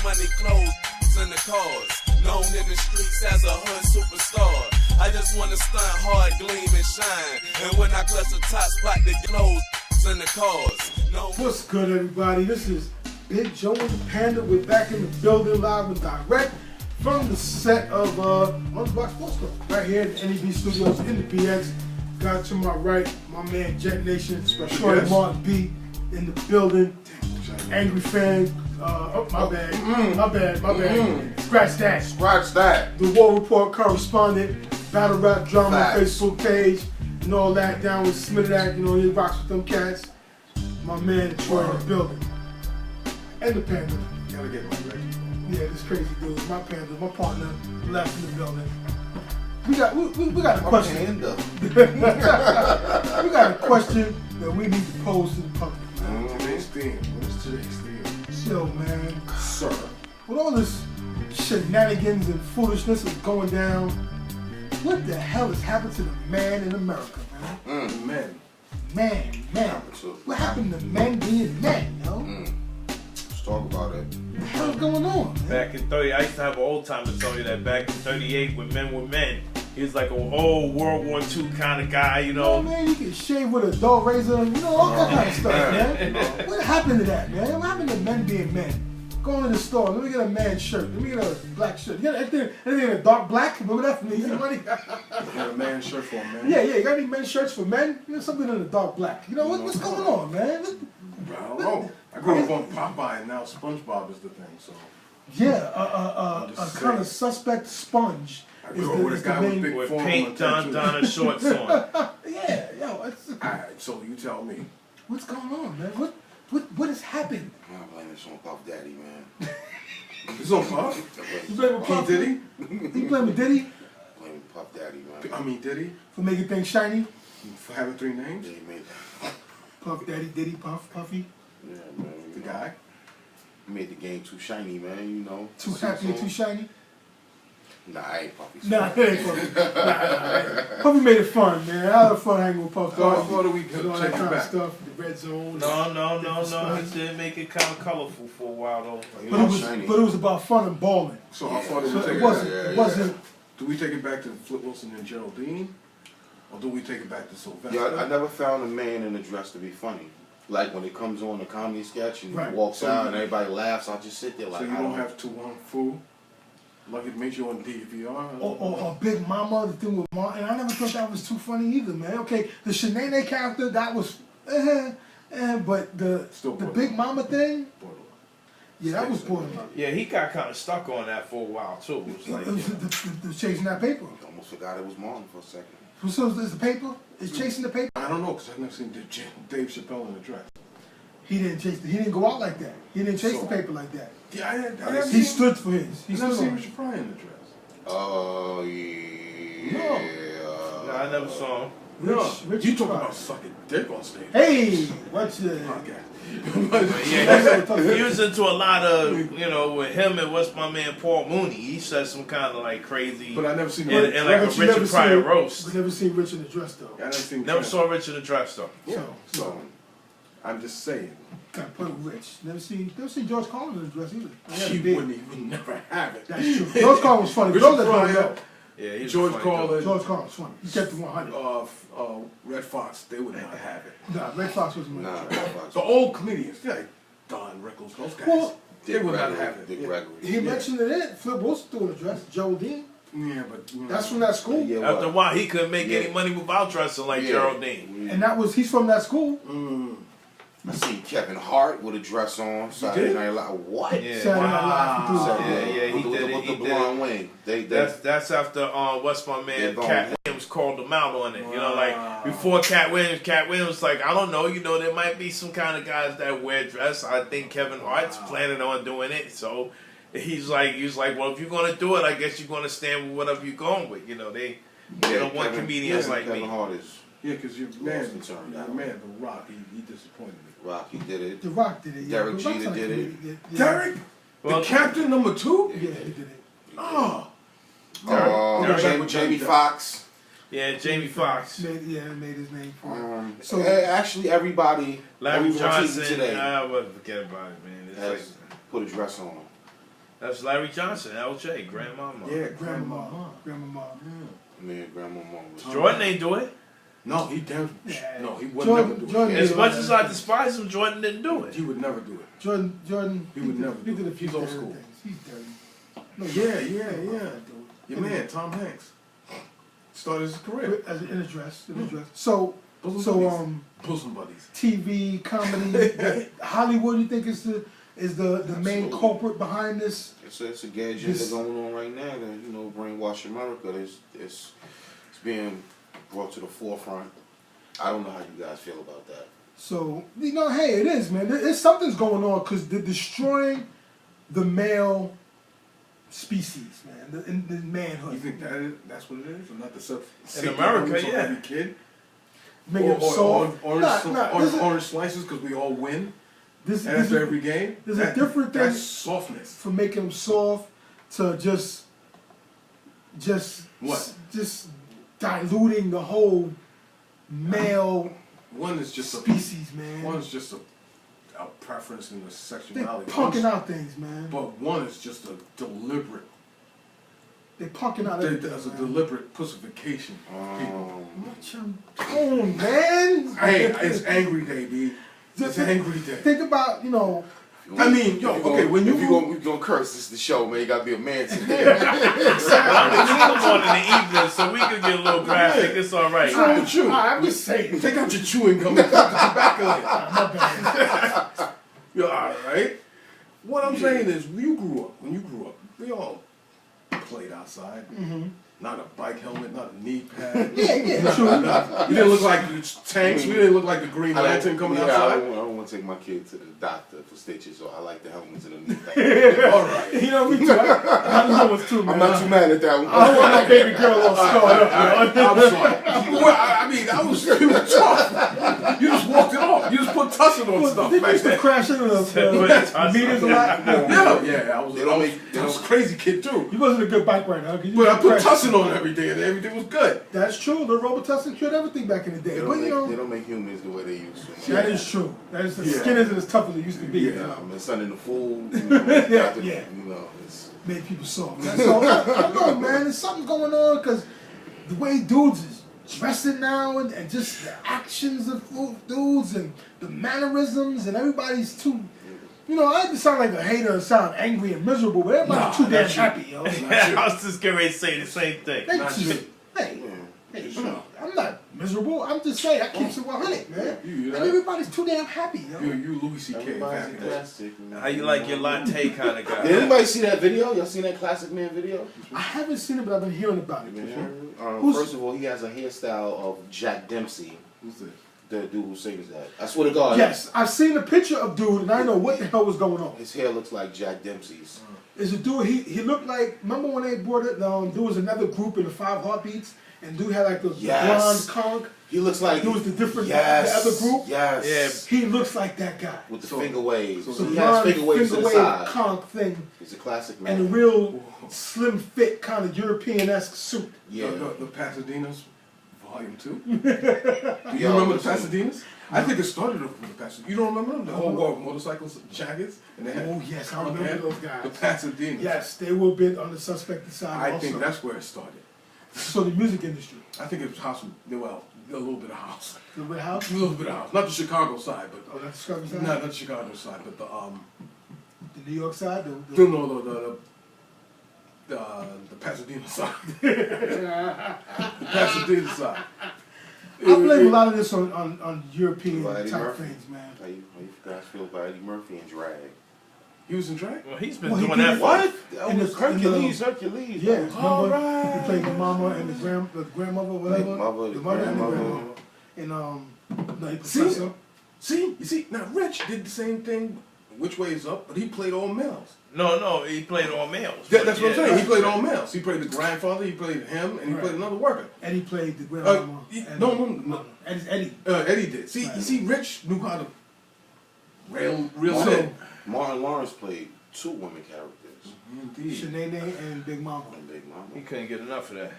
money, clothes, and the cars. Known in the streets as a hood superstar. I just wanna stunt hard, gleam and shine. And when I clutch the top spot, the clothes and the cars. No. What's good, everybody? This is Big Joe and the Panda. We're back in the building live and direct from the set of Unbox Sports Club right here at the NEB Studios in the BX. Got to my right, my man Jet Nation, Troy Martin B in the building. Angry fan. My bad. Scratch that. The War Report correspondent, Battle Rap Drama Facebook page, and all that down with Smithack. You know, he rocks with them cats. My man Troy in the building. And the Panda. Gotta get my record. Yeah, this crazy dude. My Panda, my partner, left in the building. We got a question. We got a question that we need to pose to the public. Today's theme. What's today's theme? Yo, man. Sir. With all this shenanigans and foolishness is going down, what the hell has happened to the man in America, man? Man. What happened to men being men, yo? Let's talk about it. What the hell's going on, man? Back in 30, I used to have an old timer tell me that back in 38 when men were men, he was like an old World War II kind of guy, you know. Oh, man, you can shave with a dull razor, you know, all that kind of stuff, man. What happened to that, man? What happened to men being men? Going to the store, let me get a man's shirt, let me get a black shirt. You got anything in a dark black? Remember that from the easy money? You got a man's shirt for a man? Yeah, you got any men's shirts for men? You know, something in a dark black. You know, what's going on, man? I don't know. I grew up on Popeye and now SpongeBob is the thing, so. Yeah, a kind of suspect sponge. I grew up with a guy with big form paint Donna shorts on. Yeah, yo, Alright, so you tell me. what's going on, man? What has happened? I blame this on Puff Daddy, man. It's on Puff? You blaming Puff? Diddy? You blaming Diddy Blame Puff Daddy, man. I mean Diddy? for making things shiny? For having three names? Yeah, he made, Puff Daddy, Diddy, Puff, Puffy. yeah, man. The guy? He made the game too shiny, man, you know. Too happy and too shiny? Nah, I ain't Puffy. Nah, it ain't Puffy. Nah. Puffy made it fun, man. I had fun hanging with Puff. So I thought we and could all check that it kind of back. stuff, the red zone. No. He did make it kind of colorful for a while though. But it was about fun and balling. So how far do So we take it it wasn't. back? It wasn't. Do we take it back to Flip Wilson and Geraldine? Or do we take it back to Sylvester? Yeah, I never found a man in a dress to be funny. Like when it comes on the comedy sketch and he walks out and everybody laughs, I just sit there like, so you don't have to Fu? Like it makes you on DVR? Or Big Mama, the thing with Mom, and I never thought that was too funny either, man. Okay, the Shanae character, that was, but the Big Mama thing, yeah, that was borderline. Yeah, he got kind of stuck on that for a while too. It was like, It was chasing that paper. I almost forgot it was Martin for a second. So is the paper? Is chasing the paper? I don't know, because I've never seen Dave Chappelle in a dress. He didn't go out like that. He didn't chase the paper like that. Yeah, He stood for his. He's never seen Richard Pryor in the dress. Oh, yeah. I never saw him. Rich You talk Pryor. about sucking dick on stage. Hey, what's the podcast? Yeah, he was into a lot of, you know, with him and what's my man Paul Mooney. He said some kind of like crazy, But I never seen and like a Richard Pryor roast. We never seen Rich in the dress though. I never seen. Never saw Richard in the dress though. Yeah. So I'm just saying. Gotta put it Rich. Never seen George Carlin in the dress either. She would never have it. That's true. George Carlin was funny. Richard Pryor, Yeah, he's George funny, Carlin, George Carlin was funny. He kept it 100. Red Fox, they would not have it. Nah, Red Fox was my Nah, The old comedians, like Don Rickles, those guys, Well, they would not have it. Dick Gregory. He mentioned it in Flip Wilson threw in a dress. Geraldine. Yeah, but you know, That's from that school. Yeah, After a while, he couldn't make any money without dressing like Geraldine. And he's from that school. I seen Kevin Hart with a dress on. Saturday Night Live. What? Yeah, Saturday Night Live, he threw it. Yeah, he did it. With He the did blonde it. wing. That's after what's my man Cat Williams called him out on it. You know, like before Cat Williams was like, I don't know, you know, there might be some kind of guys that wear dress. I think Kevin Hart's planning on doing it, so he's like, well, if you're gonna do it, I guess you're gonna stand with whatever you're going with. You know, they don't want comedians like Kevin me. Hart is. yeah, because your man, concerned. The Rock, he disappointed me. Rocky did it. The Rock did it. Yeah. Derek The Rock's Jeter like did a it. comedian. Yeah. Derek, the captain number 2. Yeah, he did it. Oh, Jamie Foxx. Yeah, Jamie Foxx. Made his name for him. So actually, everybody, Larry everyone on TV Johnson. today I wouldn't forget about it, man. It's has put a dress on. That's Larry Johnson, LJ, grandmama. Yeah, Grandmama. Man, grandmama was. Jordan ain't do it. No, he damn. Yeah. No, he would Jordan- never do Jordan- it. As much as I despise him, Jordan didn't do it. He would never do it. Jordan, He would never He do did a it. few He's old dirty school. things. He's dirty. No, Yeah. dude. Your man, Tom Hanks, started his career. In a dress. So, Bosom buddies. TV, comedy, Hollywood. You think is the main Absolutely. culprit behind this? It's a gay agenda going on right now that brainwash America. It's being brought to the forefront. I don't know how you guys feel about that. So hey, it is, man. There's something's going on because they're destroying the male species, man, the manhood. You think that's what it is, or not the stuff In America, yeah. Every kid, Make them soft. orange slices because we all win. After every game, there's a different thing. That's softness. For making them soft to just What? Just diluting the whole male One is just species, man. One is just a preference in the They're sexuality. punking out things, man. But one is just a deliberate. They're punking out everything. There's a man. deliberate pussification of people. What's your tone, man? Hey, it's angry day, B. It's angry day. Think about, I mean, yo, okay, when if you gonna curse, this is the show, man. You gotta be a man today. Well, I'm on in the evening, so we can get a little graphic. It's all right. Try to chew. I'm just saying. Take out your chewing gum and put the tobacco in. My bad. You're alright. What I'm saying is, when you grew up, we all played outside. Mm-hmm. Not a bike helmet, not a knee pad. Yeah, true. We didn't look like the tanks. We didn't look like the Green Lantern coming outside. I don't want to take my kid to the doctor for stitches, so I like the helmets and the knee pads. All right. Me too. I know it's too, man. I'm not too mad at that one. I don't want my baby girl all scarred up, I'm sorry. Well, I mean, that was tough. You just walked it off. You just put tussin on stuff. Did you used to crash into the meters a lot? Yeah. I was a crazy kid too. You wasn't a good bike rider, huh? But I put tussin on everything, and everything was good. That's true. The Robitussin cured everything back in the day. They But don't make humans the way they used to. that is true. That is the skin isn't as tough as it used to be. Yeah, I mean, Sunday the fool. It's Made people soft. That's all. I don't know, man. There's something going on because the way dudes is dressing now and just the actions of dudes and the mannerisms and everybody's too. I just sound like a hater and sound angry and miserable, but everybody's too damn happy, yo. I was just getting ready to say the same thing. Hey, I'm not miserable. I'm just saying I keep it 100, man. And everybody's too damn happy, yo. You Louis C.K. everybody's plastic. How you like your latte kind of guy? Did anybody see that video? Y'all seen that Classic Man video? I haven't seen it, but I've been hearing about it. First of all, he has a hairstyle of Jack Dempsey. Who's this? The dude who sings that. I swear to God. Yes, I've seen a picture of dude, and I know what the hell was going on. His hair looks like Jack Dempsey's. Is a dude, he looked like, remember when they brought it, there was another group in the 5 Heartbeats, and dude had like the blonde conch. He looks like... He was the different, the other group. Yes. He looks like that guy. With the finger waves. So he has finger waves to the side. Conch thing. He's a classic man. And a real slim fit kind of European-esque suit. Yeah. The Pasadenas, Volume 2. Do you Yo, remember the Pasadenas? I think it started with the Pasadenas. You don't remember them? The whole war of motorcycles, jackets? And they had, Yes, I remember those guys. The Pasadenas. Yes, they were a bit on the suspected side I think that's where it started. So the music industry. I think it was house, well, a little bit of house. A little bit of house? A little bit of house. Not the Chicago side, but... Oh, that's the Chicago side? No, not the Chicago side, but the... The New York side? The Pasadena side. The Pasadena side. I blame a lot of this on European type things, man. How you guys feel about Eddie Murphy and drag? He was in drag? Well, he's been doing that. What? In the Hercules. Yeah, All remember right. he played the mama and the grandmother, whatever. The mother, the the mother and the grandmother. grandmother. And no, he See? professor. See? You see? Now, Rich did the same thing, Which Way Is Up, but he played all males. No, he played all males. That's what I'm saying. He played all males. He played the grandfather, he played him, and he played another worker. And he played the grandmama. No. Eddie. Eddie did. See, you see, Rich knew how to real Martin, sit. Martin Lawrence played 2 women characters. Indeed. Shanae and Big Mama. And Big Mama. He couldn't get enough of that.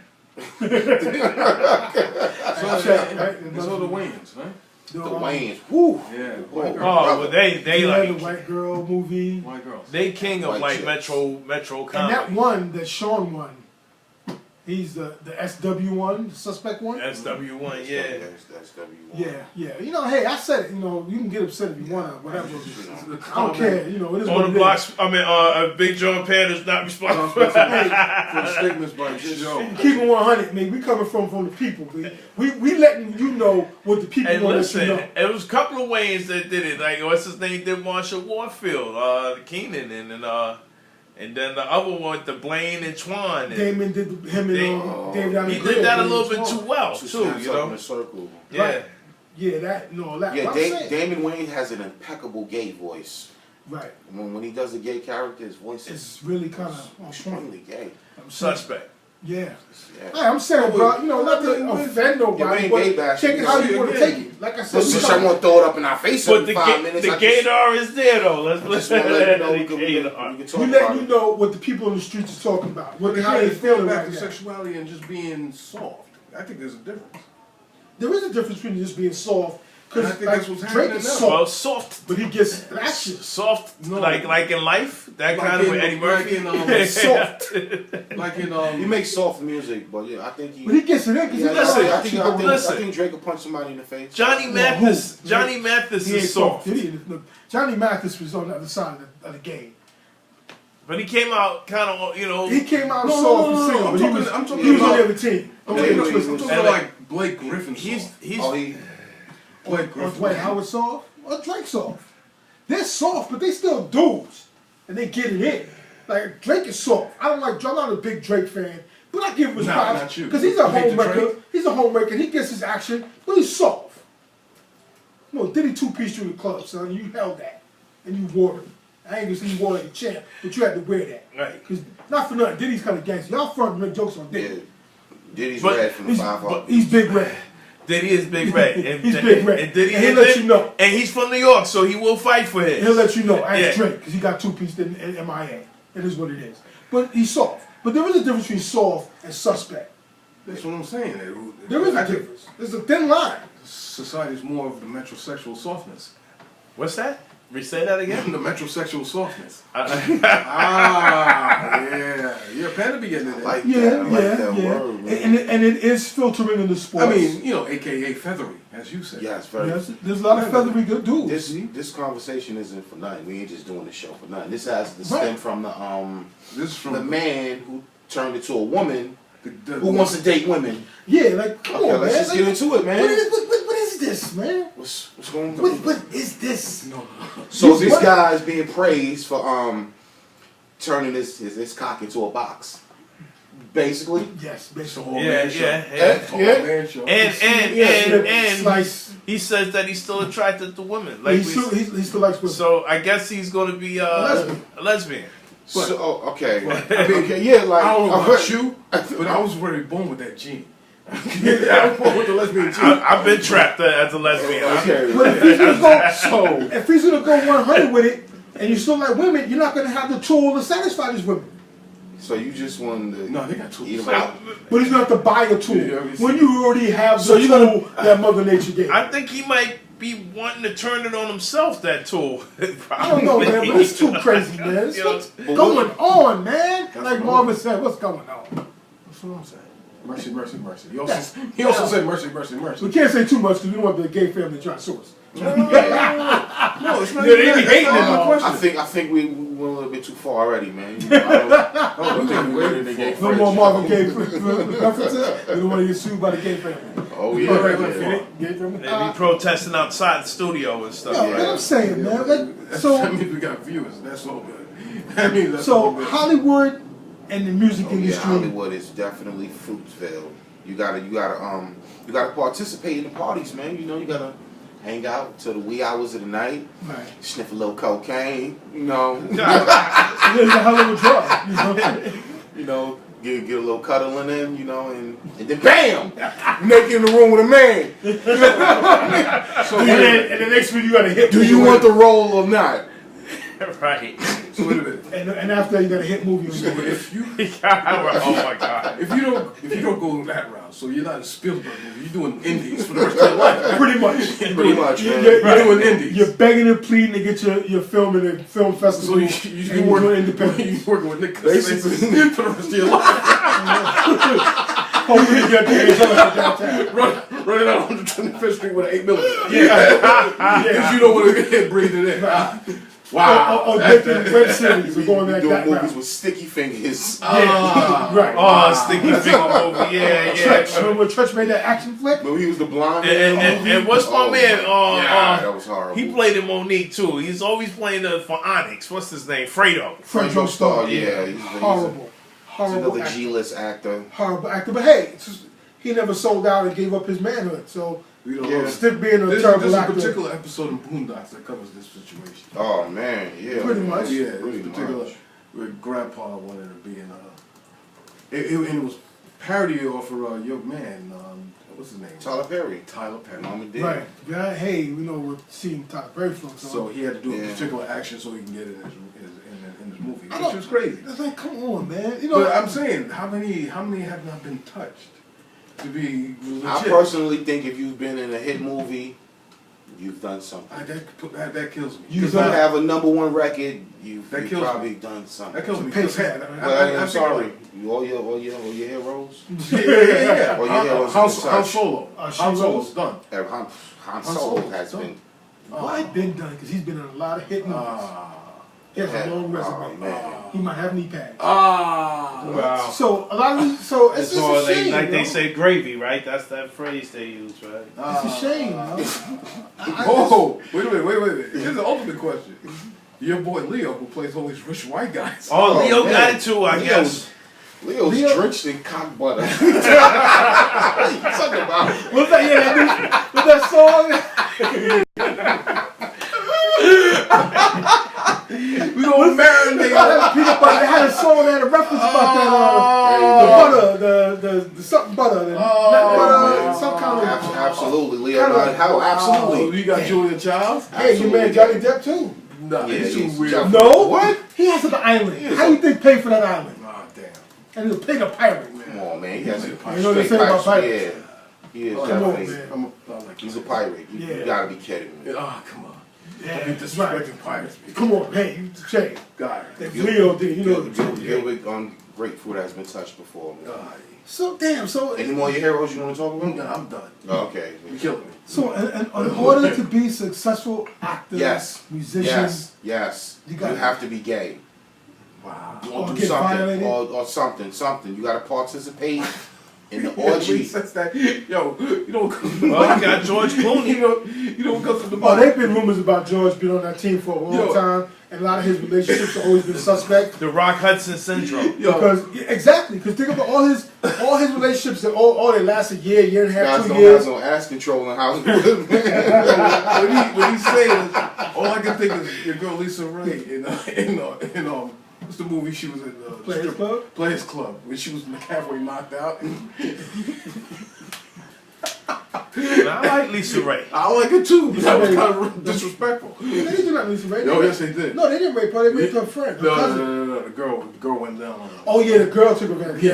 So the Wayans, right? The Wayans, whoo. Yeah. Oh, well, they the like white girl movie. White girls. they king of White like chicks. Metro And comedy. that one that Sean won, he's the SW one, the suspect one. SW1, yeah. That's W1. Yeah. You know, hey, I said it. You know, you can get upset if you want to, whatever. I don't care. You know, it is On what the it block, is. I mean, Big Joe and Panda's not responsible. For the statements by Joe. Keep it 100, man. We coming from the people. We letting you know what the people And want listen, to know. it was a couple of Wayans that did it. Like, what's his name? Did Marshall Warfield, Keenan, and then the other one, the Blaine and Twan. And Damon did him and David Allen he Greer, did that a Damon little bit Twan. too well, Two too. snaps You up in know? a circle. Yeah. Right. Yeah, that and all that. Yeah, But I'm saying- Damon Wayans has an impeccable gay voice. Right. When he does a gay character, his voice is It's really kind of on point. extremely gay. I'm saying- Suspect. Yeah. Yeah. Hey, I'm saying, bro, you know, not to offend Yeah, nobody, we ain't but gay bashing. take it how you Yeah, want to yeah. take it. Like I said, So we since talking- I want to throw it up in our face But every 5 minutes, the I just gaydar is there, though. Let's want to let you know we the can gaydar. talk we about letting you it. know what the people in the streets are talking about, what But how they feeling back right to now. sexuality and just being soft. I think there's a difference. There is a difference between just being soft, And I because think that's what's Drake happening is now. Well, soft, soft. but he gets action. Soft, No. like in life, that Like kind of in- with Eddie Murphy. like in, soft. Like in He makes soft music, but yeah, I think he. But he gets it in because Yeah, he listen, got I action. think, I think, listen. I think Drake will punch somebody in the face. Johnny Well, Mathis. who? Johnny Mathis He ain't is soft, did he? Look, Johnny Mathis was on the other side of the game. but he came out kind of, you know. He came out No, soft no, and no, single, I'm but talking- I'm talking he was on about- the other team. I'm Yeah, talking, he I'm was- talking and about like Blake Griffin He's soft. Oh, he. Blake Or Griffin. Dwight Howard soft, or Drake soft. They're soft, but they still dudes, and they get it in. Like Drake is soft. I'm not a big Drake fan, but I give him his Nah, props not you. because he's a You hate the homemaker. Drake? He's a homemaker. He gets his action, but he's soft. No, Diddy 2-piece through the club, son. You held that, and you wore it. I ain't gonna say you wore it like a champ, but you had to wear that. Right. Cause not for nothing, Diddy's kind of gangster. Y'all front make jokes on Yeah. Diddy. Diddy's But red from the He's, 5 but he's Big Red. Diddy is Big Red. And, He's Big Red. And Diddy And he'll is let you know. And he's from New York, so he will fight for his. He'll let you know. Ask Yeah. Drake, because he got 2-piece in MIA. It is what it is. But he's soft. But there is a difference between soft and suspect. That's what I'm saying. There is I a think difference. There's a thin line. society's more of the metrosexual softness. What's that? Re-say that again? The metrosexual softness. I- Yeah, Panda be getting it. I like Yeah, that. I like yeah, that yeah. word, man. And it is filtering into sports. I mean, you know, AKA feathery, as you said. Yeah, it's very. There's a lot of feathery good dudes. This conversation isn't for nothing. We ain't just doing this show for nothing. This has to Right. stem from This is from the man who turned into a woman the who wants to date women. Yeah, like, come Okay, on, let's man. just Like, get into it, man. What is this, man? What's going What on? is this? No. So this What? guy is being praised for turning his cock into a box. Basically. Yes, It's a basically. whole Yeah, man show. yeah, yeah. It's a whole Yeah. man show. And Slice. he says that he's still attracted to women. He Like we, still likes women. so I guess he's going to be lesbian. a lesbian. So okay. I mean, Okay, yeah, like I don't know I about heard- you, but I was very born with that gene. I was born with the lesbian gene. I've been trapped as a lesbian. Okay. But if he's gonna go, So if he's gonna go 100 with it, and you still like women, you're not gonna have the tool to satisfy these women. so you just wanted to No, they got two. eat them out. But he's gonna have to buy a tool Yeah, when you already have the So you tool that Mother Nature gave. I think he might be wanting to turn it on himself, that tool. I don't know, man, but it's too crazy, man. It's You know, what's going on, man? Like what Marvin said, what's going on? That's what I'm saying. Mercy, mercy, mercy. He also said mercy, mercy, mercy. We can't say too much because we don't want the gay family trying to sue us. No, it's not Yeah, even they be that. hating That's not it. my question. I think we went a little bit too far already, man. You know, I don't think we're in the gay No more friendship. Marvin gay references. We don't want to get sued by the gay family. Oh Get yeah. it? Gay family. They be protesting outside the studio and stuff. Yeah, Yeah. man, I'm saying, man. Like, That so, means we got viewers. That's all good. That means that's so all good. Hollywood and the music Oh, yeah, industry. Hollywood is definitely Fruitsville. You gotta participate in the parties, man. You know, you gotta hang out till the wee hours of the night, Right. sniff a little cocaine, you know, It is a Hollywood drug. You know? you know, get a little cuddling in, you know, and then bam, naked in the room with a man. And then next week you got to hit. Do you want the role or not? Right. So wait a minute. And after that, you got a hit movie. So if you Oh my God. if you don't go that route, so you're not a Spielberg movie, you're doing indies for the rest of your life. Pretty much. Pretty much, man. You're doing indies. You're begging and pleading to get your film in a film festival. So and you're you're doing independent. You're working with Nick Basically for the rest of your life. Hopefully you get the downtown. Running out on 125th Street with an 8mm. Yeah. Because you don't want to get breathed in. Wow. Or different web series are going like Doing that movies route. with sticky fingers. Yeah, right. Oh, sticky finger movie. Yeah, Trench. yeah. Remember when Trench made that action flick? But he was the blonde man. And what's my man? Yeah, that was horrible. He played in Monique too. He's always playing for Onyx. What's his name? Fredo. Franco Star. Yeah, he's Horrible. He's Horrible another actor. G-list actor. Horrible actor. But hey, it's just, he never sold out and gave up his manhood. So, We don't Yeah. know. still being a There's terrible a actor. particular episode in Boondocks that covers this situation. Oh man, yeah. Pretty much. Yeah, Pretty it's particular much. where Grandpa wanted to be in and it was parody off of your man, what's his name? Tyler Perry. Tyler Perry. Mom and Dad. Right. Yeah, hey, we know we're seeing Tyler Perry films. So he had to do a Yeah. particular action so he can get it in his movie, I which don't- was crazy. It's like, come on, man. You know, But I'm saying, how many have not been touched to be legit? I personally think if you've been in a hit movie, you've done something. That kills me. You If you done- have a #1 record, you've That kills probably done something. That kills me. Pace. Well, I'm I sorry. All your heroes. Yeah. Or your heroes Han been touched. Solo. Han Solo's done. Han Solo Solo has done. been. What? Been done, because he's been in a lot of hit movies. He has a long resume. Oh, man. He might have knee pads. Wow. So a lot of these, so it's That's just all a shame. like they yo. say gravy, right? That's that phrase they use, right? It's a shame. Yo. Oh, wait a minute. Here's the ultimate question. Your boy Leo, who plays all these rich white guys. Oh, Leo man. got it too, I Leo's- guess. Leo's Leo- drenched in cock butter. What are you talking about? What's that? Yeah, what's that song? We don't marinate. Peanut butter. They had a song that had a reference about that. The butter, the something butter, the nut butter, some kind of. Absolutely, Leo. How? Oh, Absolutely. you got Julia Childs? Hey, your man Johnny Depp too. Nah, Yeah, he's too he's weird. Jeff- No, What? He has an island. He is How a- you think paid for that island? Ah, damn. And he'll pay the pirate, man. Come on, man. He has a You know what they say about pirates? Yeah. He is Oh, Come on, definitely. man. I like He's a that. pirate. You Yeah. gotta be kidding me. Ah, come on. Yeah, Don't be that's disrespecting pirates. Come on, hey, you shame. God. If Leo did, you know. Gilbert on grapefruit has been touched before. Man. So damn. So Any more of your heroes you want to talk about? No, I'm done. Oh, okay. You killing me. So in order to be successful actor, Yes. musician, Yes. You You, gotta- have to be gay. Wow. Or Or do get something. violated. Or something. You gotta participate in the Yeah, when he orgy. says that, yo, you don't come Well, you got George Clooney. you don't come to the oh, bar. there've been rumors about George being on that team for a long Yo. time, and a lot of his relationships have always been suspect. The Rock Hudson syndrome. Yo, Because exactly, because think about all his relationships that all they last a year and a half, Guys 2 don't years. have no ass control in Hollywood. when he says, all I can think is your girl Lisa Ray in what's the movie she was in? Players Club? Players Club, when she was halfway knocked out. I like Lisa Ray. I like it too, but that was Ray. kind of disrespectful. They didn't do that, Lisa Ray. No, yes, they did. No, they didn't rape her. They raped her friend, her cousin. No. The girl went down on her. Oh yeah, the girl took advantage. Yeah.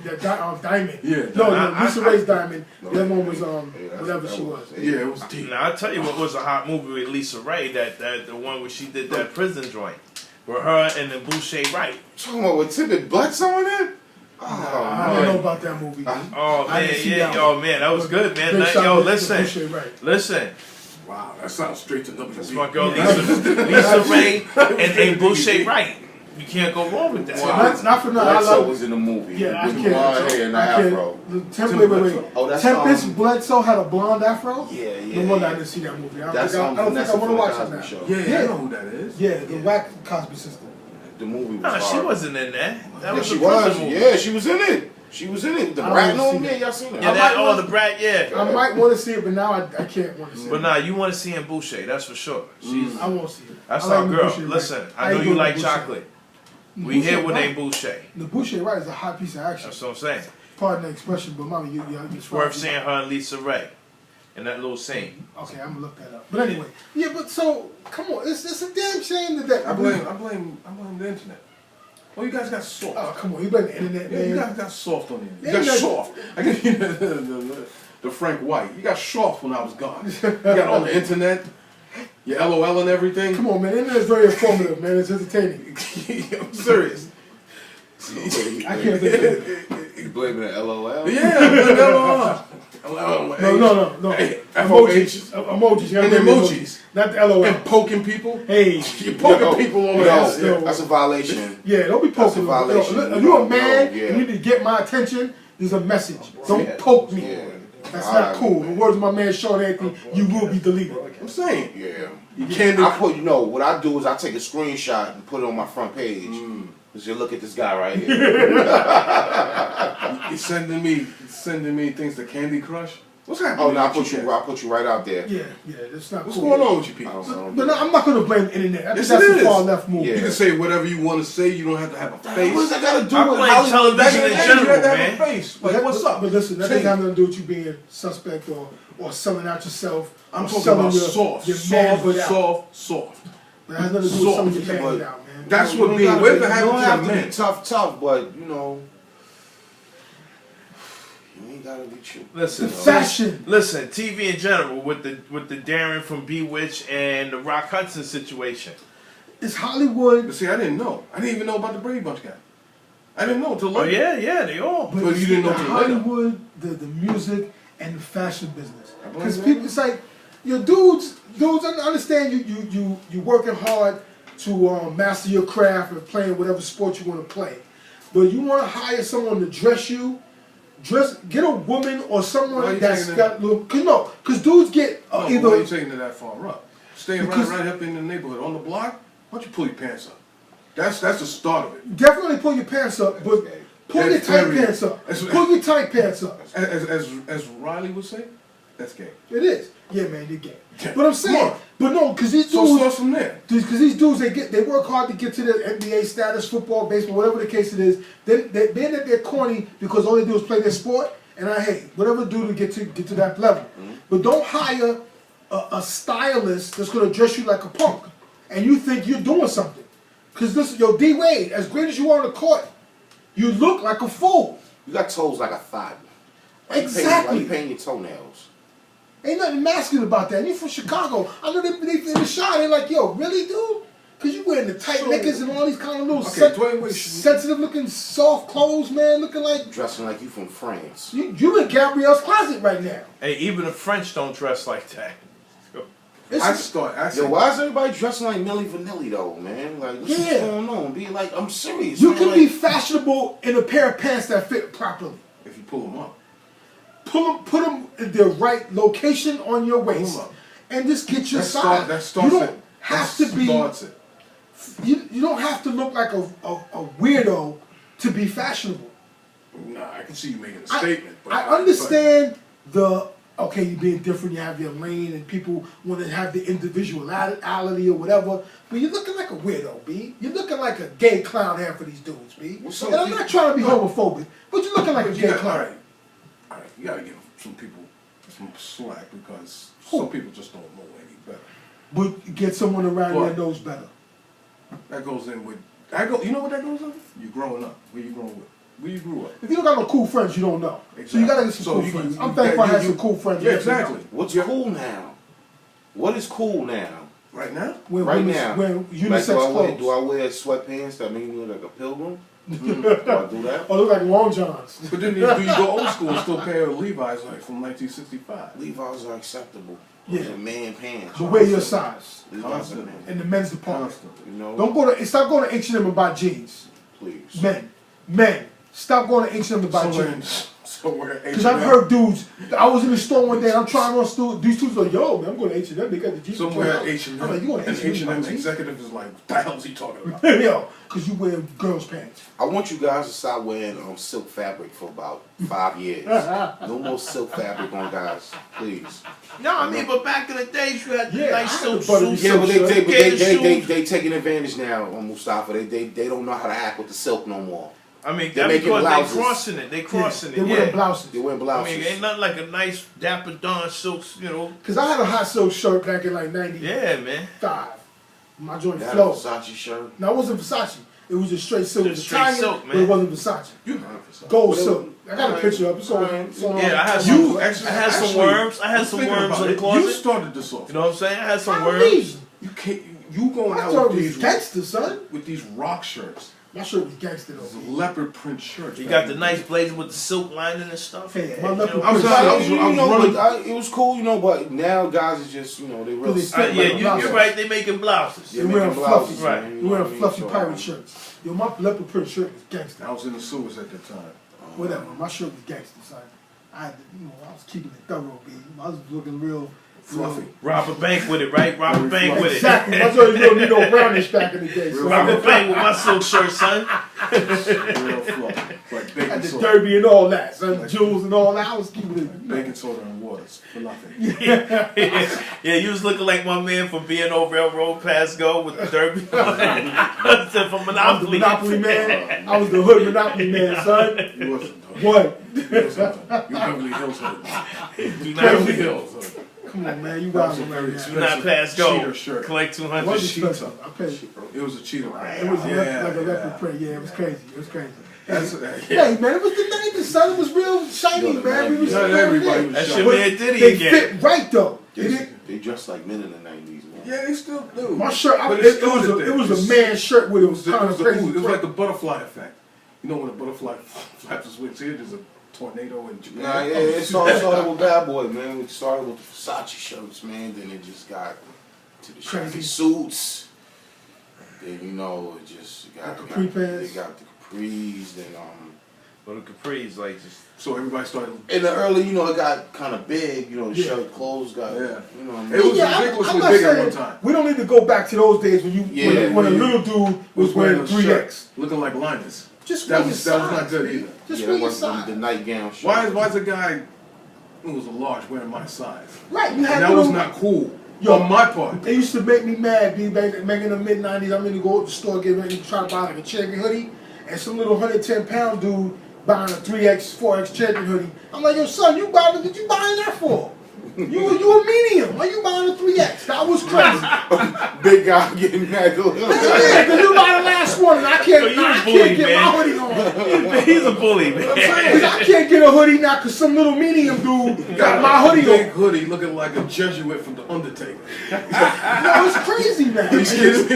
The Diamond. Yeah. No, Lisa Ray's Diamond. No. The other one was that's- whatever that she was. Yeah, it was deep. Now I'll tell you what was a hot movie with Lisa Ray. That the one where she did that prison joint, with her and the Boucher Wright. Talking about with Timothy Bledsoe in it? Oh, I don't know about that movie. Oh I man, didn't see yeah, that yo one. man, that was good, man. Big Like, shout yo, out to listen, Boucher Wright. listen. Wow, that sounds straight to WB. That's my girl Lisa Ray and Boucher Wright. You can't go wrong with that. Not for nothing. I Bledsoe love. was in the movie. Yeah, I with the can't. blonde hair and the I can't. afro. Wait. Oh, that's, Tempest Bledsoe had a blonde afro. Yeah. No wonder I didn't see that movie. I That's don't think I Vanessa want to watch from it the now. Cosby Show. Yeah, I know who that is. Yeah, the whack Cosby sister. The movie was Nah, she horrible. wasn't in there. That Yeah, was she a prison was. movie. Yeah, she was in it. She was in it. The I don't brat wanna on see yeah, that. y'all seen it. Yeah, I that, might oh, want- the brat, yeah. I might want to see it, but now I can't want to see it. But nah, you want to see in Boucher, that's for sure. She's I won't see it. that's I our like girl. Boucher Wright. Listen, I ain't know you doing like Boucher. chocolate. We Boucher here with Wright. a Boucher. The Boucher Wright is a hot piece of action. That's what I'm saying. Pardon the expression, but mama, you It's worth seeing her and Lisa Ray. in that little scene. Okay, I'm gonna look that up. But anyway, yeah. But so come on, it's a damn shame that I blame the internet. Oh, you guys got soft. Oh, come on, you blame the internet, man. You guys got soft on the internet. You got soft. I give you the Frank White. You got soft when I was gone. You got on the internet, your LOL and everything. Come on, man. The internet is very informative, man. It's entertaining. I'm serious. I can't think of it. You blaming the LOL? Yeah, I'm blaming LOL. No. Hey, Emojis. Emojis. And emojis. Not the LOL. And poking people. Hey. You're poking people all over. That's a violation. Yeah, don't be poking. That's a violation. If you're a man and you need to get my attention, there's a message. Don't poke me. Yeah. That's not cool. The words of my man Sean Anthony, you will be deleted. I'm saying. Yeah. You can't. What I do is I take a screenshot and put it on my front page. Cause you look at this guy right here. You're sending me things to Candy Crush. What's happening? Oh no, I'll put you right out there. Yeah, that's not What's cool. going on with you people? But no, I'm not going to blame the internet. I think Yes, that's it a far is. left move. Yeah. You can say whatever you want to say. You don't have to have a face. What does that got to do I with blame Hollywood? television in You general, have to have man. a face. Like, But what's up? But listen, that Say doesn't have it. nothing to do with you being suspect or selling out yourself. I'm or talking selling about soft. your manhood out. Soft. But that has nothing to do with selling your Soft. manhood out, man. That's You what don't being gotta with be- the You don't have to men. be tough, but you know, you ain't gotta be true. Listen, Fashion. Listen, TV in general with the Darren from Bewitched and the Rock Hudson situation. It's Hollywood. But see, I didn't know. I didn't even know about the Brady Bunch guy. I didn't know until Oh later. yeah, they all. But you it's didn't know the till later. Hollywood, the music, and the fashion business. I believe Because that. people, it's like, your dudes, I understand you working hard to master your craft and playing whatever sport you want to play. But you want to hire someone to dress you, get a woman or Why someone you that's taking got little, because dudes get No, either. why are you taking it that far up? Staying Because- right up in the neighborhood. On the block, why don't you pull your pants up? That's the start of it. Definitely pull your pants up, but pull your That's tight very- pants up. that's- Pull your tight pants up. As Riley would say, that's gay. It is. Yeah, man, you're gay. Yeah. But I'm saying, Come on. but no, because these So dudes, start from there. because these dudes, they work hard to get to their NBA status, football, baseball, whatever the case it is. Then they're corny because all they do is play their sport. And I hate whatever do to get to that level. But don't hire a stylist that's gonna dress you like a punk, and you think you're doing something. Because this, D Wade, as great as you are on the court, you look like a fool. You got toes like a thought. Why Exactly. you painting your toenails? Ain't nothing masculine about that. And you from Chicago. I know they in the shot. They're like, yo, really, dude? Because you wearing the tight knickers and all these kind of little Dwayne Wade- sensitive looking, soft clothes, man. Looking like Dressing like you from France. you in Gabrielle's closet right now. Hey, even the French don't dress like that. I Yo, said, why is everybody dressing like Milli Vanilli though, man? Like, what's Yeah. going on? Be like, I'm serious. You man. can like, be fashionable in a pair of pants that fit properly. if you pull them up. Put them in the right location on your waist, Pull 'em up. and just get your That size. starts You don't it. have That to be. starts it. You don't have to look like a weirdo to be fashionable. Nah, I can see you making a statement. but- I understand okay, you being different, you have your lane, and people want to have the individuality or whatever, but you're looking like a weirdo, B. You're looking like a gay clown half for these dudes, B. Well, so And I'm you- not trying to be homophobic, but you're looking like a But you gay got- clown. all right, you gotta give some people some slack because Who? some people just don't know any better. But get someone around What? that knows better. That goes in with, you know what that goes in? You growing up. Where you growing with? Where you grew up. If you don't got no cool friends, you don't know. So you gotta get some So cool you- friends. you- I'm thankful I had you- some cool friends. Yeah, that you know. exactly. What's cool now? What is cool now? Right now? When Right women's- now. when Like, unisex clothes. do I wear sweatpants that make me look like a pilgrim? Do I do that? Oh, look like long johns. But then do you go old school and still pair of Levi's like from 1965? Levi's are acceptable. Yeah. Those are man pants. But wear your size Levi's are Constant. man. in the men's department. Constantly. You know? Stop going to H&M and buy jeans. Please. Men, stop going to H&M and buy Somewhere, jeans. somewhere. Because I've heard dudes. I was in the store one day. And I'm trying on these dudes like, yo, man, I'm going to H&M. They got the jeans. Somewhere I'm H&M. like, you going to And H&M? H&M's executive is like, what the hell is he talking about? Yo, because you wear girls' pants. I want you guys to stop wearing silk fabric for about 5 years. No more silk fabric on guys, please. No, I mean, but back in the days, you had the Yeah, nice I silk had the buttery suits. Yeah, but silk shirt. they Gator shoes. taking advantage now on Mustafa. They don't know how to act with the silk no more. I mean, They're that's making because blouses. they crossing it. They crossing They it. wear Yeah. blouses. They wear I blouses. mean, ain't nothing like a nice Dapper Don silks, you know. Cause I had a hot silk shirt back in like '95. Yeah, man. My joint They had a flow. Versace shirt. No, it wasn't Versace. It was just straight silk. It was Just straight Italian, silk, but it man. wasn't Versace. You know for Gold Well, silk. I got a picture up. It's on. It's on. Yeah, I had You some. I had some actually- worms. I had I'm some thinking worms about in the it. closet. You started this off. You know what I'm saying? I had some How worms. many? You can't. You going I out thought it with was these gangster, son. with these rock shirts, My shirt was gangster these though. leopard print shirts. You got the nice blazer with the silk lining and stuff. Hey, Yeah, my you leopard know. I was print I shirt. was You know, running. but it was cool, you know. But now guys are just, you know, they really. They Yeah, you're right. They making blouses. They wearing fluffy, right. man, They you know wearing what I mean? fluffy So, pirate shirts. Yo, my leopard print shirt was gangster. I was in the sewers at the time. Whatever, my shirt was gangster, son. I was keeping it thorough, B. I was looking real Fluffy. Rob a bank with it, right? Rob a bank with it. Exactly. My shirt was real Nino Brownish back in the day. So Rob I a bank with my silk shirt, son. Real fluffy. Like had baking the soda. derby and all that, son. Jewels and all that. I was keeping it. Baking soda and water. Fluffy. Yeah, you was looking like my man from B&O Railroad Pass Go with the derby. From I was the Monopoly. Monopoly man. I was the hood Monopoly man, son. You wasn't though. What? You wasn't though. You Beverly Hills hood. Do Beverly not, Hills hood. Come on, man. You That was wild a right very now. do not pass go. cheater shirt. Collect 200. What sheets expensive? up. I paid. It was a cheetah. It was like a leopard print. Yeah, it was crazy. It was crazy. That's Hey, man, it was the 90s, son. It was real shiny, Yo, man. We was not everybody was That's shiny. your But man Diddy they again. fit right though. They didn't- They dressed like men in the 90s, man. Yeah, they still do. My shirt, But it started there. was a It's- man shirt with it was It kind was, of the, crazy. it was like the butterfly effect. You know when a butterfly flaps its wings here, there's a tornado in Japan. Nah, yeah, it started with Bad Boy, man. It started with the Versace shirts, man. Then it just got to the Crazy. shiny suits. Then, you know, it just got The capri pants. They got the capris. Then But the capris, like, just. So everybody started. in the early, you know, it got kind of big. You know, the Yeah. shirt clothes got. Yeah. You know what I mean? It was I'm ridiculously not big at saying one time. we don't need to go back to those days when when a Yeah. little dude was wearing a shirt, 3X. looking like Linus. Just That wear was your not size, good man. either. Just Yeah, wear it your wasn't the size. nightgown shirt. Why is a guy who was a large wearing my size? Right, you And had that was little- not cool Yo, on my part. They used to make me mad, B, back in the mid-90s. I'm going to go to the store, get ready to try to buy like a champion hoodie, and some little 110-pound dude buying a 3X, 4X champion hoodie. I'm like, yo, son, what you buying that for? You a medium. Why you buying a 3X? That was crazy. Big guy getting mad. Yeah, because you buy the last one, and I can't, Yo, you I bully, can't get man. my hoodie on. He's a bully, man. Because I can't get a hoodie now because some little medium dude got my hoodie Big on. hoodie looking like a Jesuit from the Undertaker. No, it's crazy, man. You kidding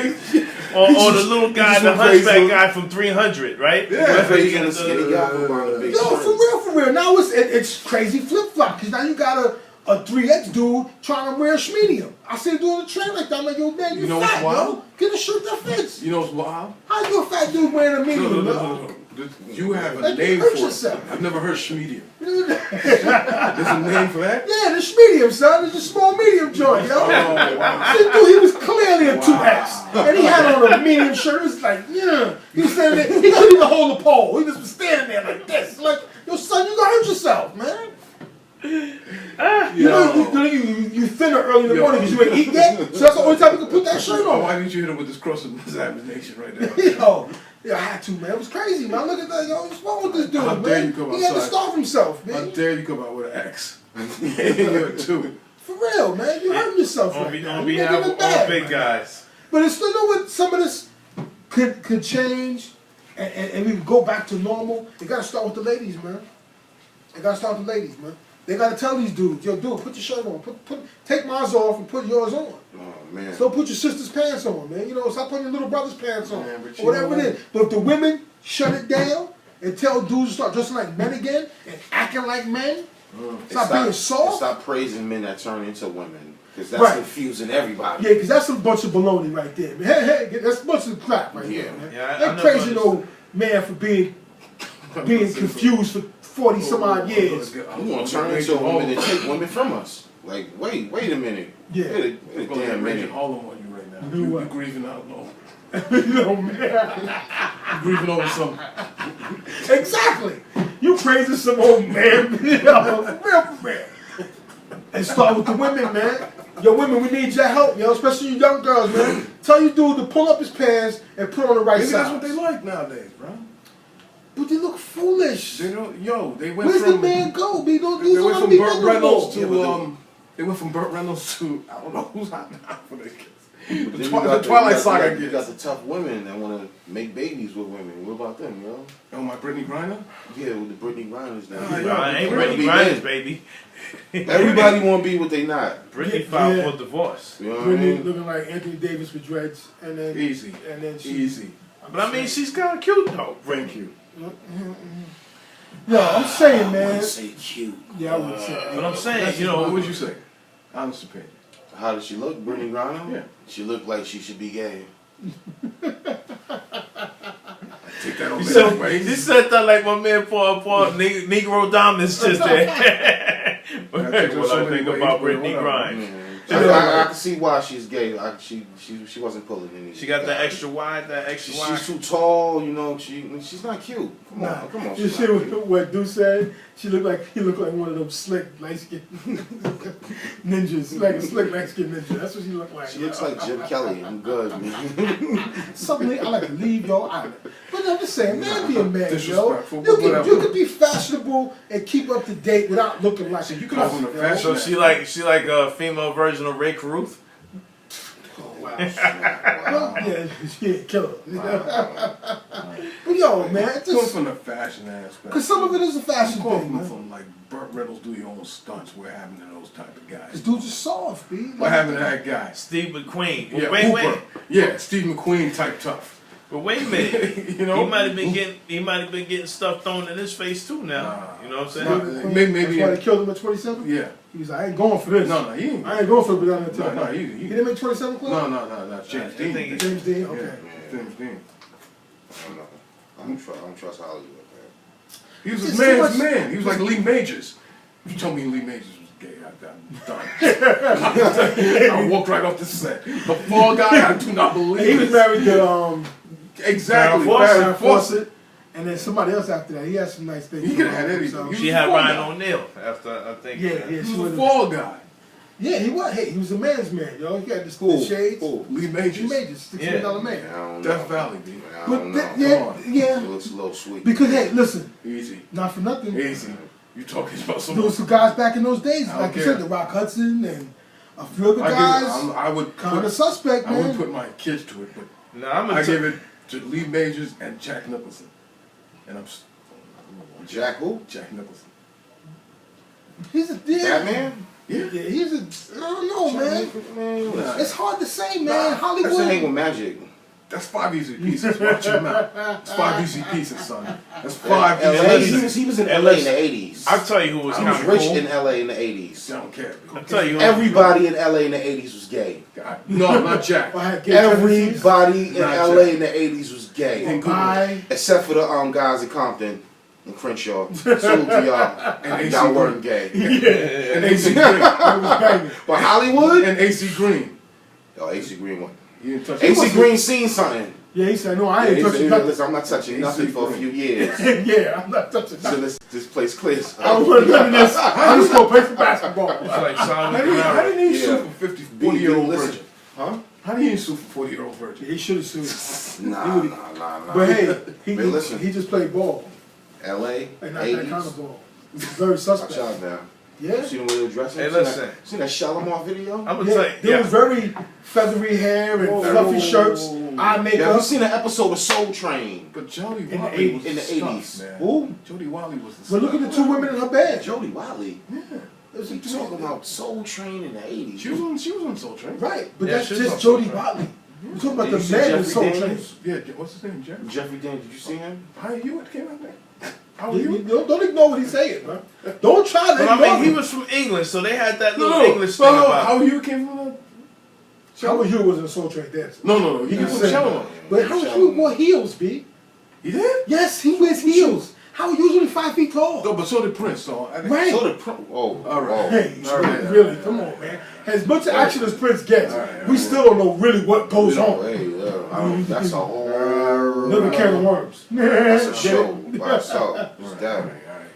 me? Or the little guy, just the went crazy. hunchback guy from 300, right? Yeah. That's why you get a skinny guy from buying a big Yo, shirt. for real. Now it's crazy flip-flop because now you got a 3X dude trying to wear a medium. I see him doing a trend like that. I'm like, yo, man, you know fat, what's wild? yo. Get a shirt that fits. You know what's wild? How you a fat dude wearing a medium, No. You have a Like, name hurt for yourself. it. I've never heard schmedium. yo? There's a name for that? Yeah, the medium, son. It's a small medium joint, yo. Oh, wow. This dude, he was clearly a 2X. And he had on a medium shirt. It was like, yeah. He was standing there. He couldn't even hold the pole. He just was standing there like this. Like, yo, son, you gonna hurt yourself, man. You know, you thinner early in the morning because you ain't eat yet. So that's the only time you can put that shirt Oh, on. why didn't you hit him with this cross-examination right now? Yo, yeah, I had to, man. It was crazy, man. Look at that, yo. What's wrong with this dude, How man? dare you come He had to outside. starve himself, How man. dare you come out with an X? You're a 2. For real, man. You hurting yourself On right now. behalf You making of it all bad, big man. guys. But it's still know what some of this could change and we can go back to normal. It gotta start with the ladies, man. It gotta start with the ladies, man. They gotta tell these dudes, yo, dude, put your shirt on. Take mine off and put yours on. Oh, man. So put your sister's pants on, man. You know, stop putting your little brother's pants on. Man, but you or whatever know it is. But if the women shut it down and tell dudes to start dressing like men again and acting like men, stop being soft. Stop praising men that turn into women. Because that's Right. confusing everybody. Yeah, because that's a bunch of baloney right there, man. Hey, that's a bunch of crap right Yeah. there, man. Yeah, I Ain't never crazy no man for being confused for 40 some odd years. You want to turn into a woman and take women from us. Like, wait a minute. Yeah. Wait a We're going to damn rage minute. Harlem on you right now. Do what? You're grieving out low. You know, man. You're grieving over something. Exactly. You praising some old man. You know, for real. And start with the women, man. Yo, women, we need your help, yo, especially you young girls, man. Tell your dude to pull up his pants and put on the right Maybe side. that's what they like nowadays, bro. But they look foolish. They don't. Yo, they went Where's from the man go? They don't they use went on from the Burt Reynolds to Yeah, They went from Burt Reynolds to I don't know who's hot now for the kids. But The then you got Twilight you Saga got, you got kids. the tough women that want to make babies with women. What about them, yo? Oh, my Brittany Griner? Yeah, with the Brittany Griners now. Oh, yeah. I ain't Brittany Brittany Grinders, baby. Everybody want to be what they not. Brittany filed Yeah. for divorce. You know what I Brittany mean? looking like Anthony Davis with dreads, and then Easy. and then she. Easy. But I mean, she's kind of cute though. Thank you. Yo, I'm saying, I man. wouldn't say cute. Yeah, I would say. But I'm saying, That's you What know, would you say? Honest opinion. How does she look, Brittany Griner? Yeah. She looked like she should be gay. Take that on he that way. said that like my man Paul Negro Dominus just there. What I think about Brittany Grimes. I can see why she's gay. She wasn't pulling any. She got that extra wide, She's too tall, you know. She's not cute. Come on. You she's see not cute. what Dude said? He looked like one of them slick light skin ninjas, like a slick light skin ninja. That's what she looked like. She looks like Jim Kelly. I'm good, man. Something I like to leave your island. But I'm just saying, man, be a man, yo. Disrespectful, You whatever. can be fashionable and keep up to date without looking like So you can open a yo. fashion- So she like a female version of Ray Caruth. Well, yeah, she ain't killer. But yo, man, it's Come just from the fashion aspect. because some of it is a fashion Come thing, man. from like Burt Reynolds do your own stunts. We're having to those type of This guys. dude's just soft, B. What happened to that guy? Steve McQueen. Yeah, wait. Hooper. Yeah, Steve McQueen type tough. But wait a minute. You know? He might have been getting stuff thrown in his face too now. You know what I'm Nah. saying? Maybe- That's why they killed him at 27? Yeah. He was like, I ain't going for this. No, he ain't. I ain't going for it without that No, He he didn't make 27 club? No. James I Dean. think James Dean? Yeah, Okay. James Dean. I don't know. I don't trust Hollywood, man. He was It's a man's too much- man. He was like Lee Majors. If you told me Lee Majors was gay, I'm done. I walked right off the set. The Fall Guy, I do not believe He was it. married to Exactly. Farrah Farrah Fawcett, and then somebody else after that. He had some nice things. He could have had anything. So- He She had Ryan O'Neal after I think. Yeah, He she was a was. Fall Guy. Yeah, he was. Hey, he was a man's man, yo. He had the Cool. shades. Cool. Lee He Majors. made it $600 man. I don't know. Death Valley, B. I But don't know. yeah, It yeah. looks a little sweet. Because hey, listen, Easy. not for nothing. Easy. You talking about There someone. was some guys back in those days, I don't like you care. said, the Rock Hudson and a few other I guys. would Kind of put, suspect, I would man. put my kids to it, but No, I'm I gonna give it to Lee Majors and Jack Nicholson. And Jack who? Jack Nicholson. He's a Batman? Yeah. Yeah, he's a. I don't know, man. Man, Nah. It's hard to say, man. Nah, that's a hang Hollywood. with magic. That's 5 easy pieces. Watch your mouth. That's 5 easy pieces, son. That's 5 LA, easy he pieces. was in Hey, LA in listen, the 80s. I'll tell you who was He kind was of rich cool. in LA in the 80s. I don't care. I'll tell you who. Everybody in LA in the 80s was gay. No, not Jack. I had gay tendencies. Everybody in Not LA Jack. in the 80s was gay. Bye. Except for the guys in Compton and Crenshaw. Salute to y'all. And AC Y'all Green. weren't gay. And AC Green. It was banging. But Hollywood? And AC Green. Oh, AC Green one. You didn't touch AC it. Green seen something. Yeah, he said, no, I ain't touching nothing. Listen, I'm not touching nothing for a few years. Yeah, I'm not touching So nothing. this place clears. I was going to do this. I'm just going to play some basketball. It's like How Solomon did he Gomorrah. sue for 40-year-old listen. virgin? Huh? How did he sue for 40-year-old virgin? He should have sued. Nah. But hey, he, Man, listen. he just played ball. LA, And not that kind 80s. of ball. He's very Watch suspect. out now. Yeah. See the way they're dressing? Hey, See that- listen. See that Shalimar video? I'm gonna Yeah, tell you. there Yeah. was very feathery hair and fluffy shirts, eye Yeah, makeup. you seen an episode of Soul Train But Jody In the Wiley was 80s. in the stuff, 80s. man. Who? Jody Wiley was the But stuff. look at the two women in her bed. Jody Wiley. Yeah. There's You talking about Soul Train in the 80s? She was on Soul Train. Right, but Yeah, that's she's just on Jody Soul Train. Wiley. We're talking about Did you the see man in Jeffrey Soul Train. Daniels? Yeah, what's his name, Jerry? Jeffrey Daniels, did you see him? How Hewitt came out there? How You Hewitt? don't ignore what he's saying, bro. Don't try to But ignore I mean, he him. was from England, so they had that little No, English thing about. How Hewitt came from the... Howard Hughes was a Soul Train dancer. No. He Yeah. was from Shalimar. But Howard Hughes wore heels, B. He did? Yes, he wears heels. Howard Hughes only 5 feet tall. No, but so did Prince. So I think... Right. So the all right. Hey, All right. really, come on, man. As much action as Prince gets, All right, we still don't know really what goes on. Hey, that's a whole. Another can of worms. That's a Get show it? by itself. It's that. All right.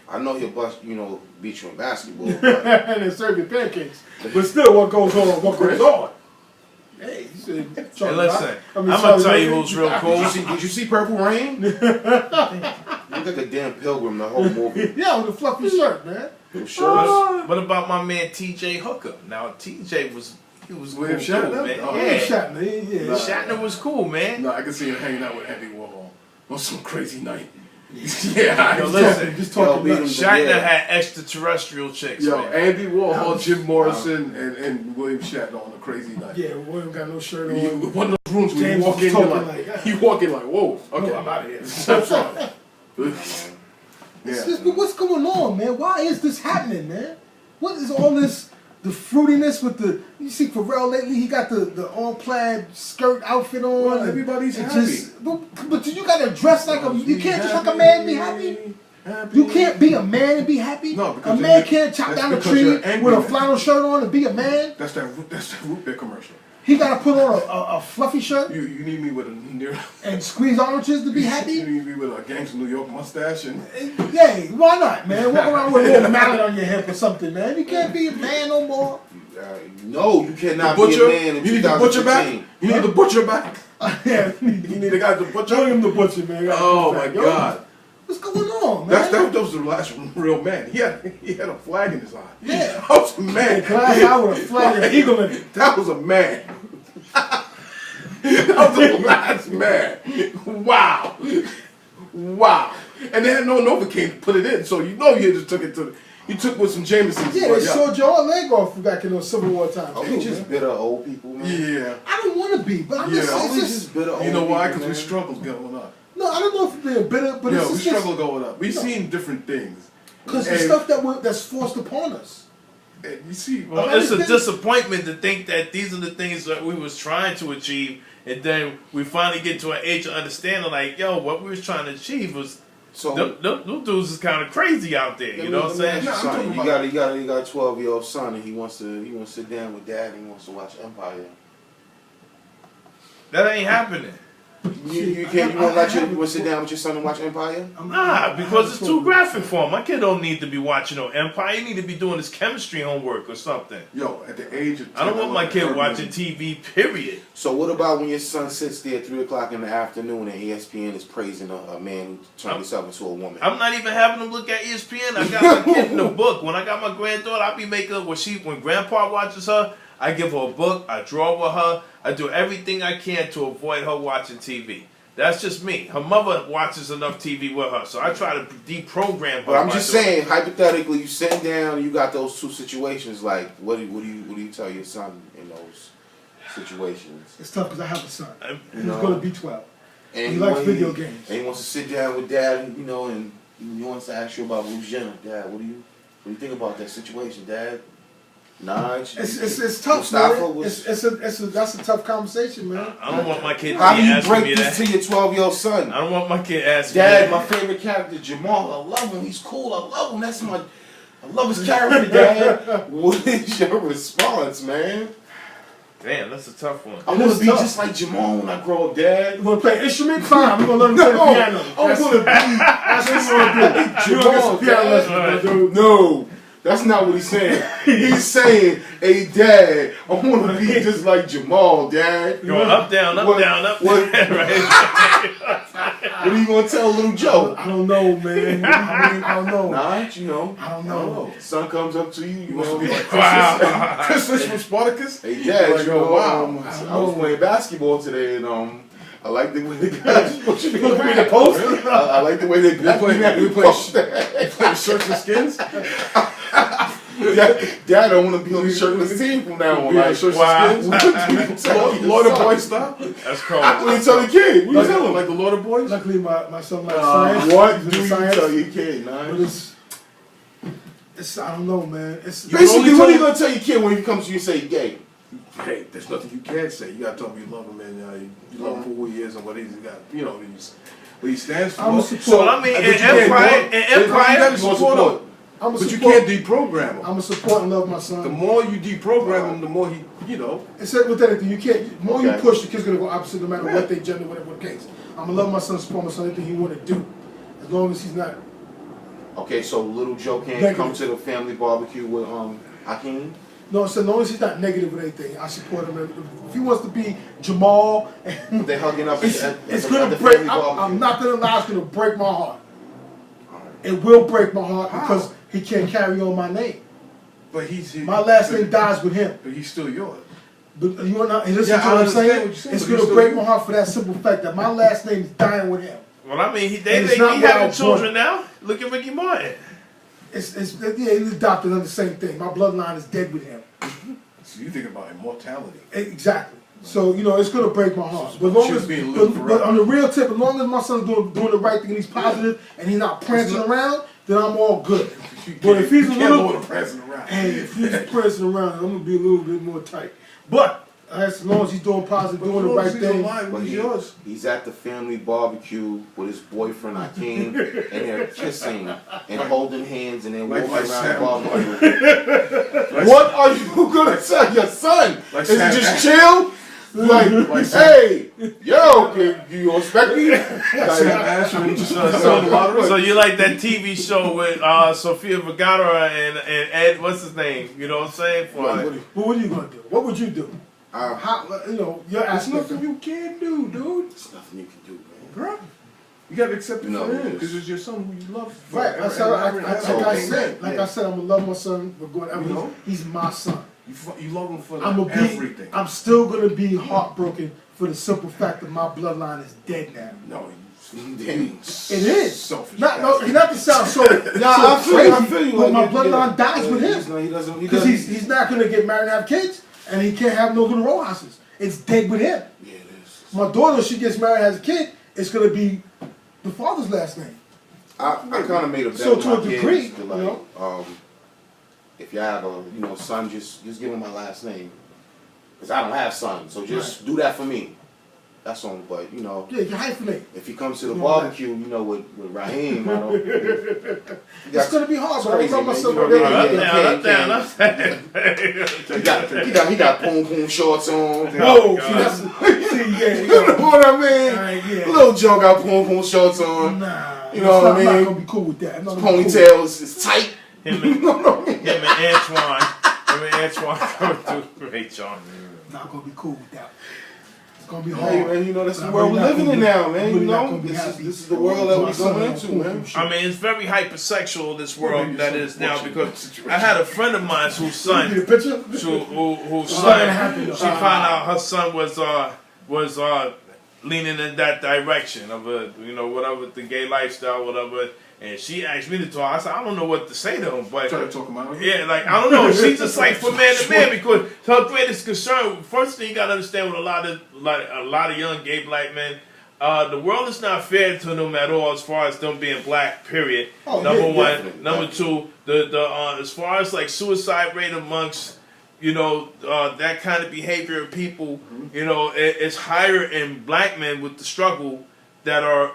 I know he'll bust, beat you in basketball. But And then serve you pancakes. But still, what goes on, what goes on. Hey, you said, Hey, listen, I'm gonna tell you who's real cool. did you see Purple Rain? You got like a damn pilgrim the whole movie. Yeah, with a fluffy shirt, man. What about my man T.J. Hooker? Now T.J. was William cool Shatner? too, man. Oh, Yeah, Shatner, yeah. Shatner was cool, man. No, I can see him hanging out with Andy Warhol on some crazy night. Yeah, Yo, listen, just talking Yo, about Shatner had extraterrestrial chicks, Yo, man. Andy Warhol, Jim Morrison, and William Shatner on a crazy night. Yeah, William got no shirt on. One of those rooms where James you walk was in, you're talking like, like, you walk in like, whoa, okay, No, I'm out of here. But what's going on, man? Why is this happening, man? What is all this, the fruitiness with the, you see Pharrell lately, he got the all-plaid skirt outfit on. Well, and everybody's it happy. But you gotta dress like a, you can't just like a man be happy. You can't be a man and be happy. No, because a man you're- can't chop that's down a because tree you're angry with a man. flannel shirt on and be a man. That's that root beer commercial. He gotta put on a fluffy shirt You need me with a near. and squeeze oranges to be You happy. need me with a Gangs of New York mustache and. Yeah, why not, man? Walk around with a little mallet on your hip or something, man. You can't be a man no more. No, you cannot The butcher. be a man in You need the butcher back. 2015. You need the butcher back. Yeah, You need a guy to butcher. William the Butcher, man. Oh my God. What's going on, man? That was the last real man. He had a flag in his eye. Yeah. That was a man. Glass eye with a flag and an eagle in it. That was a man. That was the last man. Wow. Wow. And they had no Novocaine to put it in, so you know you just took it to the, you took with some Jameson's. Yeah, they sawed your whole leg off back in those Civil War times. Are too, we just man. bitter old people, man? Yeah. I don't want to be, but I'm Yeah. just, Are it's we just, just bitter old You know why? people, Because we man? struggled growing up. no, I don't know if they're bitter, but Yeah, it's we just struggled growing up. We've seen different things. because the And- stuff that's forced upon us. and you see, Well, it's a disappointment to think that these are the things that we was trying to achieve, and then we finally get to an age of understanding, like, yo, what we was trying to achieve was, So them dudes is kind of crazy out there. You know what I'm saying? Nah, I'm Son, talking you about- got a 12-year-old son, and he wants to sit down with dad, and he wants to watch Empire. That ain't happening. You can't. You won't let you want to sit down with your son and watch Empire? Nah, because it's too graphic for him. My kid don't need to be watching no Empire. He need to be doing his chemistry homework or something. Yo, at the age of 10, I don't want my kid heard watching me. TV, period. So what about when your son sits there at 3 o'clock in the afternoon and ESPN is praising a man who turned himself into a woman? I'm not even having him look at ESPN. I got my kid in the book. When I got my granddaughter, I be making her when grandpa watches her, I give her a book, I draw with her, I do everything I can to avoid her watching TV. That's just me. Her mother watches enough TV with her, so I try to deprogram her. But I'm by just doing- saying, hypothetically, you sit down, you got those two situations. Like, what do you tell your son in those situations? It's tough because I have a son. He's know. going to be 12. And He likes when video games. And he wants to sit down with dad, and he wants to ask you about Bruce Jenner. Dad, what do you think about that situation, Dad? Nah, It's tough, Mustafa man. was- That's a tough conversation, man. I don't want my kid to How be do you asking break me this that. to your 12-year-old son? I don't want my kid asking Dad, me my favorite character, Jamal. I love him. He's cool. I love him. I love his character, Dad. What is your response, man? Damn, that's a tough one. I want It's to be tough. just like Jamal when I grow up, Dad. You want to play an instrument? Fine. We're going to learn to play the piano. I want to be That's what you want to do. You want to get Jamal, some piano lessons, Dad. dude. No, that's not what he's saying. He's saying, hey, Dad, I want to be just like Jamal, Dad. Going up, down, up, What- down, up, what- down, right? What are you going to tell little Joe? I don't know, man. I don't know. Nah, you know. I don't know. Son comes up to you, you Wants to know. be like Wow. Christmas from Spartacus. Hey, Dad, Like, you know, wow. I was playing basketball today, and I like the way the guys. What you Look at the post. I like the way they We play shirts and skins. Dad, I want to be on the shirtless team from now on. We Like, have shirts wow. and skins. Lord of Boy style. That's cold. what do you tell the kid? What do you tell him? Like the Lord of Boys. Luckily, my son likes science. What He's do into you science. tell your kid, But man? it's I don't know, man. It's Basically, what are you going to tell your kid when he comes to you and say, gay? Hey, there's nothing you can say. You got to tell him you love him and you love him for who he is and what he's got. You know, what he stands for. I'm a support. So I mean, in But you can't Empire, go- in you Empire, gotta support him. I'm a But you support. can't deprogram him. I'm a support and love my son. The more you deprogram him, the more he, It's with anything. You can't. The more you Okay. push, the kid's gonna go opposite, no matter what they gender, whatever the case. I'm gonna love my son, support my son, anything he want to do, as long as he's not. Okay, so little Joe can't Negative. come to the family barbecue with Hakeem? No, so as long as he's not negative with anything, I support him. If he wants to be Jamal, They're hugging up it's at it's the gonna family break. barbecue. I'm not gonna lie. It's gonna break my heart. It will break my heart because he can't carry on my name. But my last name dies with him. But he's still yours. But you know, and listen to what I'm saying. It's gonna break my heart for that simple fact that my last name is dying with him. Well, I mean, they having children now. Look at Ricky Martin. He's adopted under the same thing. My bloodline is dead with him. So you think about immortality. Exactly. So, you know, it's going to break my heart. But on the real tip, as long as my son's doing the right thing and he's positive and he's not prancing around, then I'm all good. But if he's prancing around. Hey, if he's prancing around, I'm going to be a little bit more tight. But as long as he's doing positive, doing the right thing. But he's at the family barbecue with his boyfriend Akeem, and they're kissing and holding hands and then walking around the barbecue. What are you going to tell your son? Is he just chill? Like, hey, yo, you expect me? So you like that TV show with Sofia Vergara and Ed, what's his name? You know what I'm saying? What are you going to do? What would you do? You know, there's nothing you can do, dude. There's nothing you can do, man. Bro, you gotta accept it for him because it's your son who you love. Right. Like I said, I'm gonna love my son. We're going. He's my son. You love him for everything. I'm still gonna be heartbroken for the simple fact that my bloodline is dead now. No, it is. Selfish. Not to sound so. I feel you. But my bloodline dies with him. Because he's not gonna get married and have kids. And he can't have no little row houses. It's dead with him. Yeah, it is. My daughter, she gets married, has a kid, it's going to be the father's last name. I kind of made a bet with my kids. You know? If you have a son, just give him my last name. Because I don't have sons, so just do that for me. That's on, but you know. Yeah, you hyphenate. If he comes to the barbecue, you know, with Raheem, I don't. It's gonna be hard, but I love myself. He got poom poom shorts on. Whoa, you know what I mean? Little Joe got poom poom shorts on. Nah, you know what I mean? I'm not gonna be cool with that. His ponytail is tight. Him and Antoine coming through great charm. Not gonna be cool with that. Gonna be hard. Hey, man, you know that's the world we're living in now, man. You know, this is the world that we're coming into, man. I mean, it's very hypersexual, this world that is now, because I had a friend of mine whose son, she found out her son was leaning in that direction of whatever the gay lifestyle, whatever. And she asked me to talk. I said, I don't know what to say to him, but try to talk about it. Yeah, like I don't know. She's just like for man to man because her greatest concern. First thing you gotta understand with a lot of young gay black men, the world is not fair to them at all as far as them being black. Period. Number one. Definitely. Number two, the as far as like suicide rate amongst that kind of behavior of people, it's higher in black men with the struggle that are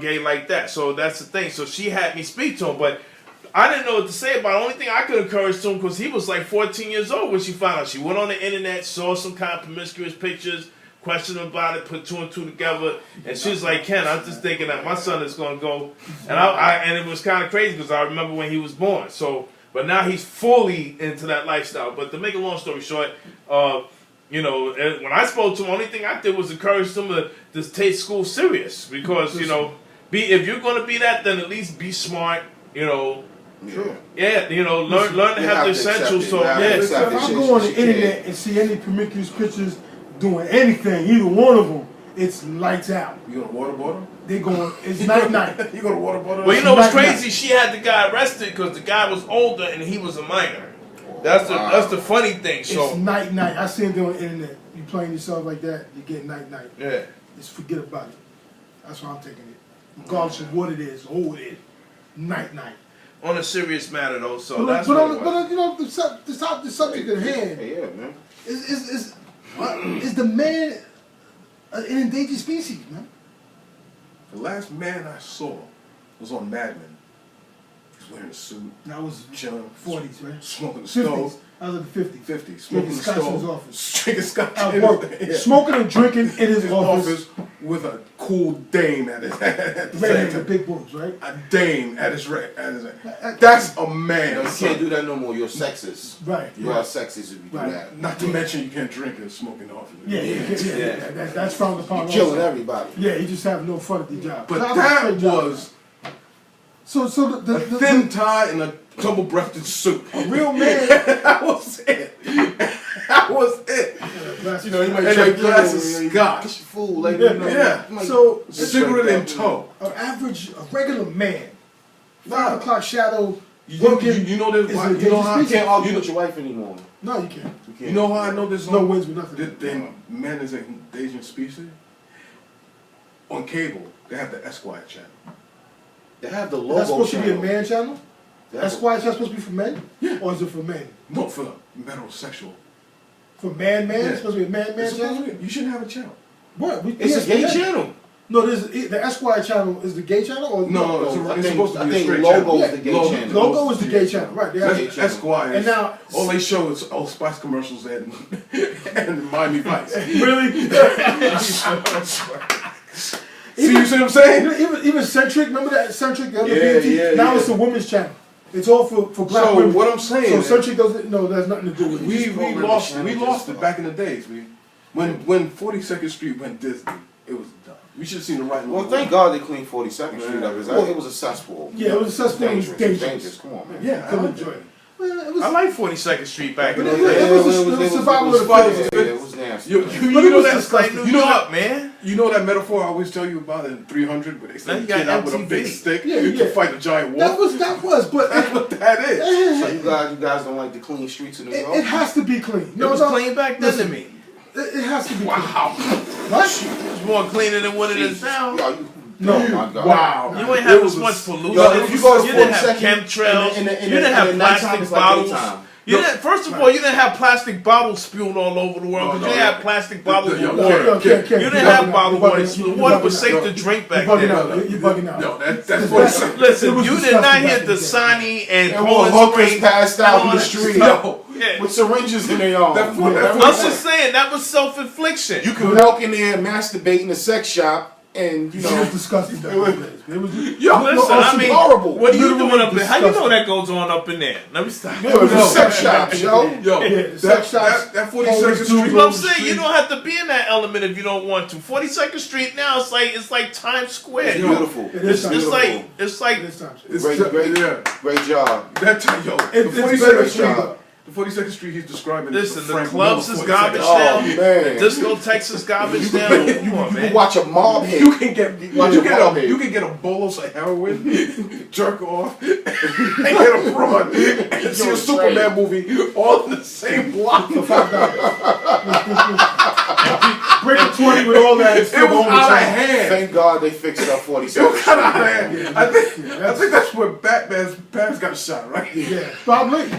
gay like that. So that's the thing. So she had me speak to him, but I didn't know what to say about it. The only thing I could encourage to him, because he was like 14 years old when she found out. She went on the internet, saw some kind of promiscuous pictures, questioned about it, put two and two together, and she was like, Ken, I'm just thinking that my son is going to go. And and it was kind of crazy because I remember when he was born. So, but now he's fully into that lifestyle. But to make a long story short, when I spoke to him, the only thing I did was encourage him to take school serious because, if you're going to be that, then at least be smart, learn to have the essentials. So, if I go on the internet and see any promiscuous pictures doing anything, either one of them, it's lights out. You gonna waterboard them? It's night. You gonna waterboard them? Well, you know what's crazy? She had the guy arrested because the guy was older and he was a minor. That's the funny thing. So it's night. I see it on the internet. You playing yourself like that, you get night. Yeah. Just forget about it. That's why I'm taking it. Regardless of what it is, who it is. Night. On a serious matter though, so but that's the subject at hand. Yeah, man. Is the man an endangered species, man? The last man I saw was on Mad Men. He was wearing a suit. That was chilling, 40s, right? Smoking the 50s. stove. I was in the 50s. 50s. Smoking the scotch in his stove. office. Drinking scotch at work. Smoking and drinking in his office. With a cool dame at his head. The big boobs, right? A dame at his head. That's a man. You can't do that no more. You're sexist. Right. You are sexist if you do that. Not to mention you can't drink and smoke in the office. Yeah. That's frowned upon. You're killing everybody. Yeah, you just have no fun at the job. But that was So A thin tie and a double-breasted suit. a real man. That was it. That was it. You know, you might And a drink glass of Get scotch. your food later. You know, Yeah. you might- So Cigarette in tow. a regular man, 5 o'clock shadow. You know this. is You a know how. dangerous You can't argue with your wife anymore. No, you can't. You can't. You know how I know this? No wins with nothing. That man is an endangered species. On cable, they have the Esquire channel. They have the logo That's supposed channel. to be a man channel? They have That's why it's not supposed to be for men? Yeah. Or is it for men? No, for metrosexual. For man? Yeah. It's supposed to be a man It's supposed channel? to be- You shouldn't have a channel. What? It's a gay channel. No, the Esquire channel is the gay channel? Or No, it's supposed to be a straight logo channel. is the gay Logo. channel. Logo is the gay channel, right? They have- Gay channel. Esquire. And now- all they show is Old Spice commercials and and Miami Vice. Really? See, you see what I'm saying? Even Centric, remember that Centric? The other Yeah, BT? yeah, Now yeah. it's a women's channel. It's all for black So women. what I'm saying So is- Centric doesn't, no, that's nothing to do with it. We program lost the we channel lost just it back in the days. When 42nd Street went Disney, it was done. We should have seen the right. Well, thank God they cleaned 42nd Street up. It was a cesspool. Yeah, it was a cesspool. It was dangerous. Come on, man. Yeah, I Couldn't like enjoy it. it. Well, it was, I like 42nd Street back in the But day. it was survival of the fittest. It was nasty. You But know it was that just Like New you know York, that man. you know that metaphor I always tell you about in 300, where they Now send you the kid got out with a MTV. big stick Yeah, to yeah. fight a giant wolf. That was, but That's what that is. So you guys don't like the clean streets of New York? it has to be clean. It was clean back then to me. It has to be Wow. clean. What? It was more cleaner than what it is now. No, my God. Wow. You ain't have It was as a- much pollution. Yo, if you go to You didn't have 42nd chemtrails. in the- You didn't have in the nighttime, plastic it's like bottles. daytime. You didn't. First of all, you didn't have plastic bottles spewed all over the world. No, Because no, you didn't yeah. have plastic bottles Yo, of yo, water. Ken, You didn't have bottled water. The water was safe to drink back You're bugging then. out. You're bugging out. No, that's It 42nd. Listen, was you did disgusting not hear back in the day. Dasani and And all Poland hookers Spring passed and out all in the that street stuff. No. Yeah. with syringes in their arms. That- I'm just saying that was self-infliction. You could walk in there and masturbate in a sex shop, and you It was know disgusting. Back in the days. It was Yo, Listen, I mean, horrible. what are you Literally doing up there? How you know disgusting. that goes on up in there? Let me stop. it was a sex shop, yo. Yo, Yeah, sex shops, that homeless 42nd dudes. Street. But I'm saying you don't have to be in that element if you don't want to. 42nd Street now it's like Times Square. It's beautiful. It is It's like This time. It's Great. yeah. Great job. That time, yo, the It's 42nd better Street. job. The 42nd Street he's describing. Listen, the Frank clubs Miller is 42nd. garbage Oh now. man, Discotheques is garbage now. Come on, you man. watch a mob hit. You can get Watch you a ball get game. you can get a bolus of heroin, jerk off, and get a prawn, and see a Superman movie all in the same block. For $5. Break a 20 with all that. It was out of hand. Thank God they fixed up It was 47th kind of out of Street. hand. I think that's where Batman's parents got shot, right? Yeah, probably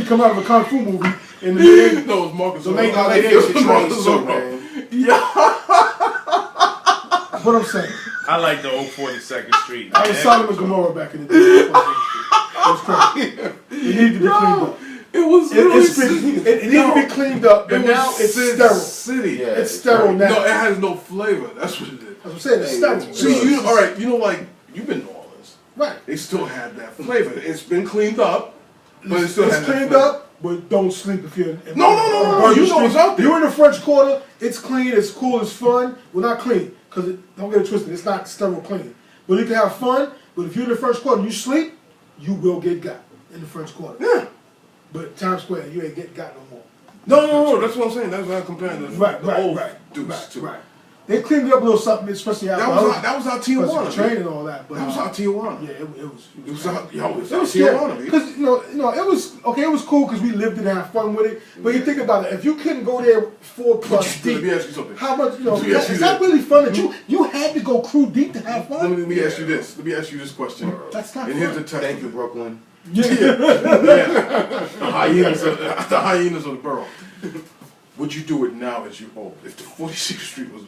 come out of a kung fu movie in the beginning. No, it was Marcus. So they Thank God got they it. fixed the trains too, man. What I'm saying. I like the old 42nd Street. I was man. Solomon Gomorrah back in the day. It was crazy. It needed to be cleaned up. It was It needed to be cleaned up, but now it's sterile. City. Yeah. It's sterile now. No, it has no flavor. That's what it is. That's what I'm saying. It's sterile. See, you all right? You know, like you've been to New Orleans. Right. They still have that flavor. It's been cleaned up, but it still It's has that cleaned flavor. up, but don't sleep if you're in No. You know it's out there. You're in the French Quarter, it's clean, it's cool, it's fun. Well, not clean, because don't get it twisted, it's not sterile clean. But you can have fun, but if you're in the French Quarter and you sleep, you will get got in the French Quarter. Yeah. But Times Square, you ain't get got no more. No. That's what I'm saying. That's what I'm comparing the old dudes to. Right. They cleaned it up a little something, especially after That was our because Tijuana. of training and all that. But That was our Tijuana. yeah, it It was our was Tijuana. baby. because it was okay. It was cool because we lived it and had fun with it. But you think about it, if you couldn't go there 4+ Let deep, me ask you something. how much Let me ask you is that this. really fun that you had to go crew deep to have Let fun? me ask you this. Let me ask you this question. That's not And here's the fun. test. Thank you, Brooklyn. Yeah. The hyenas of the borough. Would you do it now as you old? If the 46th Street was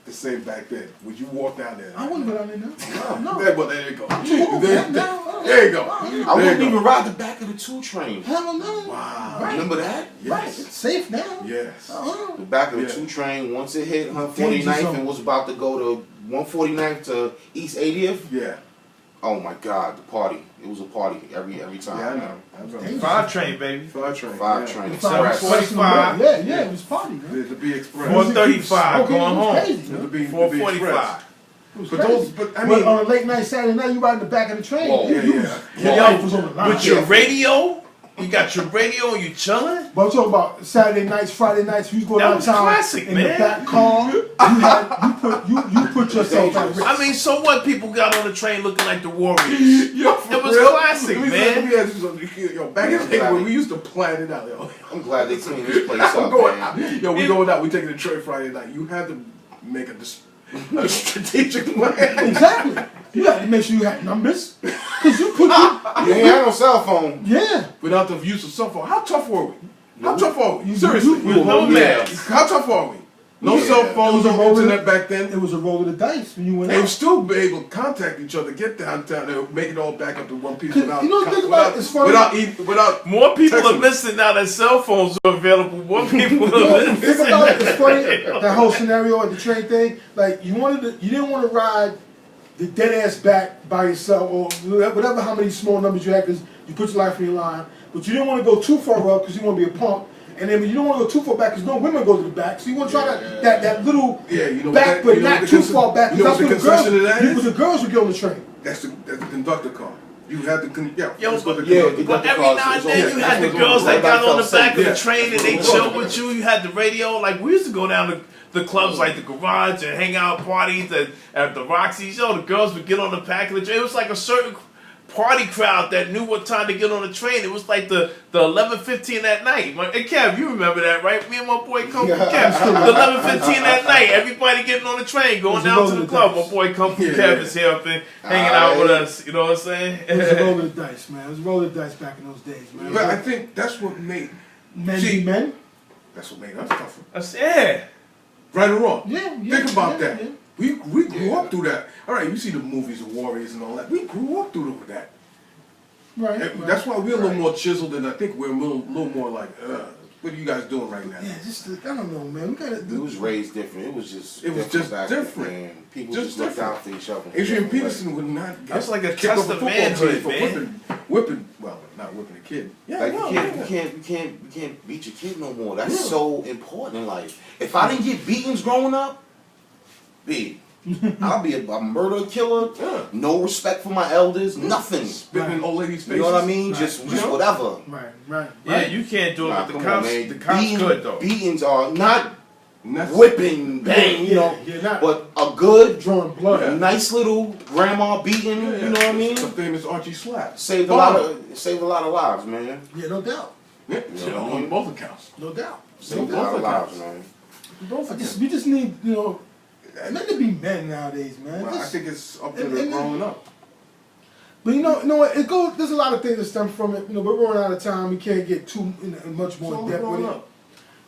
the same back then, would you walk down there? I wouldn't go down there now. No. There you go. No. There you go. I wouldn't even ride the back of the 2 train. Hell no. Wow. Right. Remember that? Right. Yes. It's safe now. Yes. The back of the Yeah. 2 train, once it hit Danger 149th zone. and was about to go to 149th to East 80th, Yeah. oh my God, the party. It was a party every time. Yeah, I know. Danger. 5 train, baby. 5 train. 5 yeah. train. Five, Express. 45. Yeah, it was party, man. The B Express. 435 Okay, going it was home. crazy, man. The B 445. was But crazy. those, but I mean, on a late night Saturday night, you ride in the back of the train. Whoa. Your life was on the line. With your radio, you got your radio and you chilling. But I'm talking about Saturday nights, Friday nights. You go That was downtown classic, in man. the back car. You put yourself at risk. I mean, so what? People got on the train looking like the Warriors. yo, for It was real? classic, Let me man. ask you something. Yo, back in the day when we used to plan it out, yo. I'm glad they cleaned this place I'm up, going man. out. Yo, we going out. We taking the train Friday night. You had to make a strategic plan. Exactly. You had to make sure you had numbers. Because you put You ain't had no cell phone. yeah. Without the use of cell phone. How tough were we? How tough are we? You- Seriously. you- No Yeah. mask. How tough are we? No Yeah. cell phones, It was a no rolling- internet back then. It was a roll of the dice when you went They would out. still be able to contact each other, get downtown, and make it all back up to one piece without. You know, think about it, it's funny. Without. More people are Texting. missing now that cell phones are available. More people are Think missing. about it. It's funny that whole scenario at the train thing. Like you didn't want to ride the dead ass back by yourself or whatever. How many small numbers you had because you put your life in your line. But you didn't want to go too far up because you want to be a punk. And then you don't want to go too far back because no women go to the back. So you want to try that little back, but not too far back. You know Because what the concession of that is? the girls would get on the train. That's the conductor car. You had to Yo, let's go to but, the yeah, conductor but car. every now and then you had the girls that got on the back of the train and they chill with you. You had the radio. Like we used to go down to the clubs like the Garage and hang out parties at the Roxy's. Yo, the girls would get on the back of the train. It was like a certain party crowd that knew what time to get on the train. It was like the 11:15 at night. Hey Kev, you remember that, right? Me and my boy come from Kev. The 11:15 at night. Everybody getting on the train, going down to the club. My boy come from Kev is here up and hanging out with us. You know what I'm saying? It was a roll of the dice, man. It was a roll of the dice back in those days, man. But I think that's what made Men See- be men. that's what made us tougher. Yeah. Right or wrong? Yeah. Think about yeah, that. yeah. We grew up through that. All right, you see the movies of Warriors and all that. We grew up through that. Right. And right. that's why we're a little more chiseled, and I think we're a little more like, what are you guys doing right now? Yeah, just I don't know, man. We gotta It do. was raised different. It was just back different. then. People Just just looked different. out for each other. Adrian Peterson would not get That's like a kicked off test of football manhood, team for man. whipping, well, not whipping a kid. Yeah, Like no, you can't beat your kid no more. That's so important in life. If I didn't get beatings growing up, I'll be a murder killer. Yeah. No respect for my elders. Nothing. Spitting in old ladies' faces. You know what I mean? Right. Just Yeah. whatever. Right. Yeah, you can't do it Nah, with the come cops. on, man. The cops good though. Beatings are not And that's- whipping, bang, you know, Yeah, not but a good, drawing blood. a nice little grandma beating. Yeah, You know what I mean? The famous Archie slap. Saved a lot of lives, man. Yeah, no doubt. Yeah, You know what I on mean? both accounts. No doubt. Saved a both lot of accounts. lives, man. Both We just need, men to be men nowadays, man. Well, I Just- think it's up to and- the and- growing up. But you know what? It goes. There's a lot of things that stem from it. We're running out of time. We can't get too much more So in depth with growing it. up.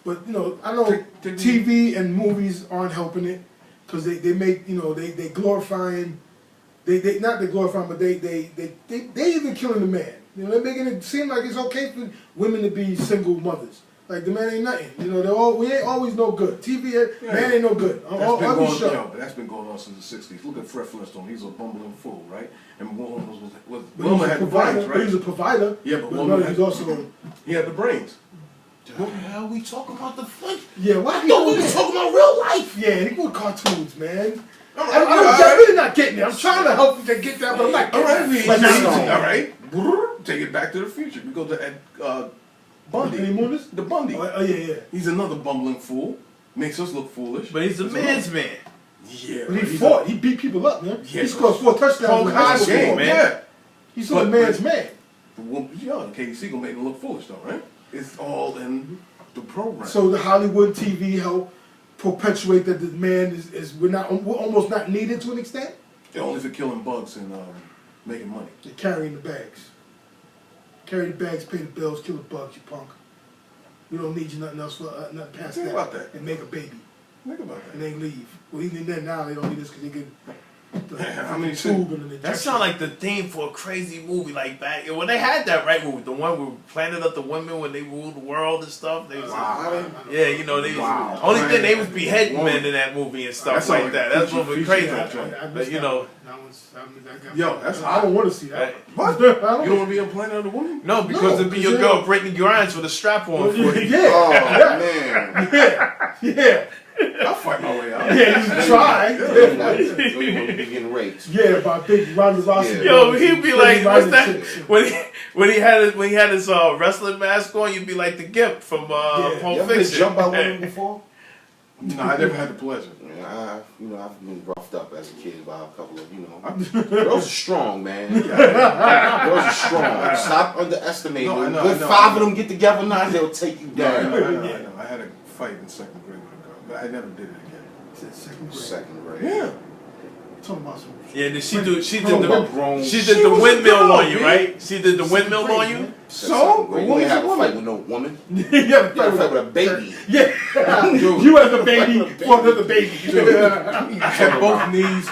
But I know Take- TV and movies aren't helping it because they make they glorifying. They not they glorifying, but they even killing the man. They're making it seem like it's okay for women to be single mothers. Like the man ain't nothing. We ain't always no good. TV, man ain't no good. Every show. But that's been going on since the '60s. Look at Fred Flintstone. He's a bumbling fool, right? And Wilma But Wilma he's a had the provider. brains, But he's a right? provider. Yeah, but but Wilma no, had, he's also. he had the brains. The hell we talking about the Flint? Yeah, why? No, we was talking about real life. Yeah, they go cartoons, man. All I'm really not getting it. I'm trying to help you to get that, but I'm not All getting right, it. But now, all right. Brrr, take it back to the future. We go to Bundy. Any more of this? The Bundy. Oh yeah. He's another bumbling fool. Makes us look foolish. But he's a man's man. Yeah. But he fought. He beat people up, man. Yeah. He scored 4 touchdowns. Cold in high school, Cosby, man. Yeah. He's still a But- man's man. Katie Siegel made him look foolish though, right? It's all in the program. So the Hollywood TV help perpetuate that the man we're almost not needed to an extent. They're only for killing bugs and making money. They're carrying the bags. Carry the bags, pay the bills, kill the bugs, you punk. We don't need you nothing else for nothing past Think that. about that. And make a baby. Think about And that. they leave. Well, even then now they don't need this because they get the How many tube and an injection. That sounds like the theme for a crazy movie like back when they had that right movie, the one where Planet of the Women when they ruled the world and stuff. They was yeah, they Wow. only thing they was beheading men in that movie and stuff That's like like that. That's feature- what was feature crazy. that I But missed you that know, one. That got Yo, that's I don't want to see that. What? I You don't don't want to be on Planet of the Woman? no, because No, it'd be 'cause your you girl know- Brittany Grimes with a strap on for you. Yeah, Oh yeah, man. yeah, yeah. I'll fight my way out. Yeah, you try. So you want to be getting raped. Yeah, by big Ronda Rousey. Yo, he'd be like, what's that? When he had his wrestling mask on, you'd be like the Gimp from Pulp You ever been Fiction. jumped by women before? No, I never had the pleasure. Yeah, I've been roughed up as a kid by a couple of, girls are strong, man. Girls are strong. Stop underestimating them. Good 5 of them get together now, they'll take you down. I know. I had a fight in 2nd grade with a girl, but I never did it again. Second grade. Yeah. Talking about some. Yeah, she did the windmill on you, right? She did the windmill on you. So? You ain't have a fight with no woman. You You had a fight with a baby. Yeah. You as a baby for another baby. I had both knees.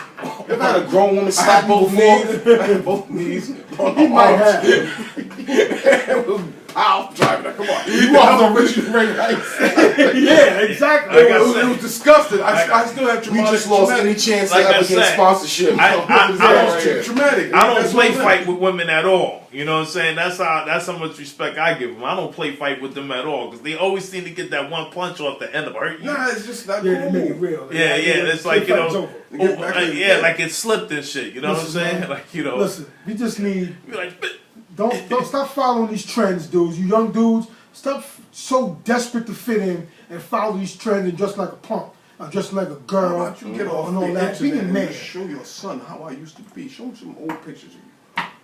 You ever had a grown woman slap you before? I had both knees on He my might arms. have. I'll drive it. Come on. You walked on Richard Ray Heights. Yeah, exactly. It was disgusting. I still have We traumatic. just lost any chance Like to I ever said, get sponsorship. Traumatic. I don't That's play what I'm fight with women at all. You know what I'm saying? That's how much respect I give them. I don't play fight with them at all because they always seem to get that one punch off the end of hurt you. Nah, it's just not Yeah, they make it cool. real. Yeah, it's like, you know, Yeah. like it slipped and shit. You know what I'm Listen, saying? man. Like, you know, Listen, we just need. be like, Don't stop following these trends, dudes. You young dudes, stop so desperate to fit in and follow these trends and dress like a punk, or dress like a How girl, about you get off and all the that. Be internet a and man. just show your son how I used to be. Show him some old pictures of you.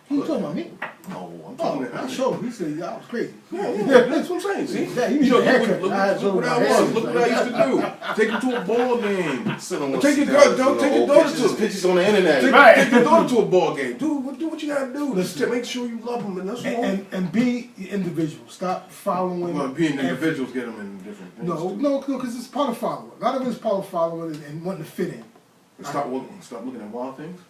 You talking about me? No, I'm Oh, talking I about showed him. He said, "I was crazy." Yeah, that's what I'm saying. See, Yeah, he you needs know, a haircut. look I had what I hair. was. Look what I used to do. Take him to a ball game. Sit on Take your sit girl- down, don't see take the your old daughter pictures, to- pictures on the internet. Take your daughter to a ball game. Do what you gotta do. Just to make sure you love them, and that's all. And be individual. Stop following. Well, being individuals get them in different things. No, because it's part of following. A lot of it is part of following and wanting to fit in. Stop looking at wild things.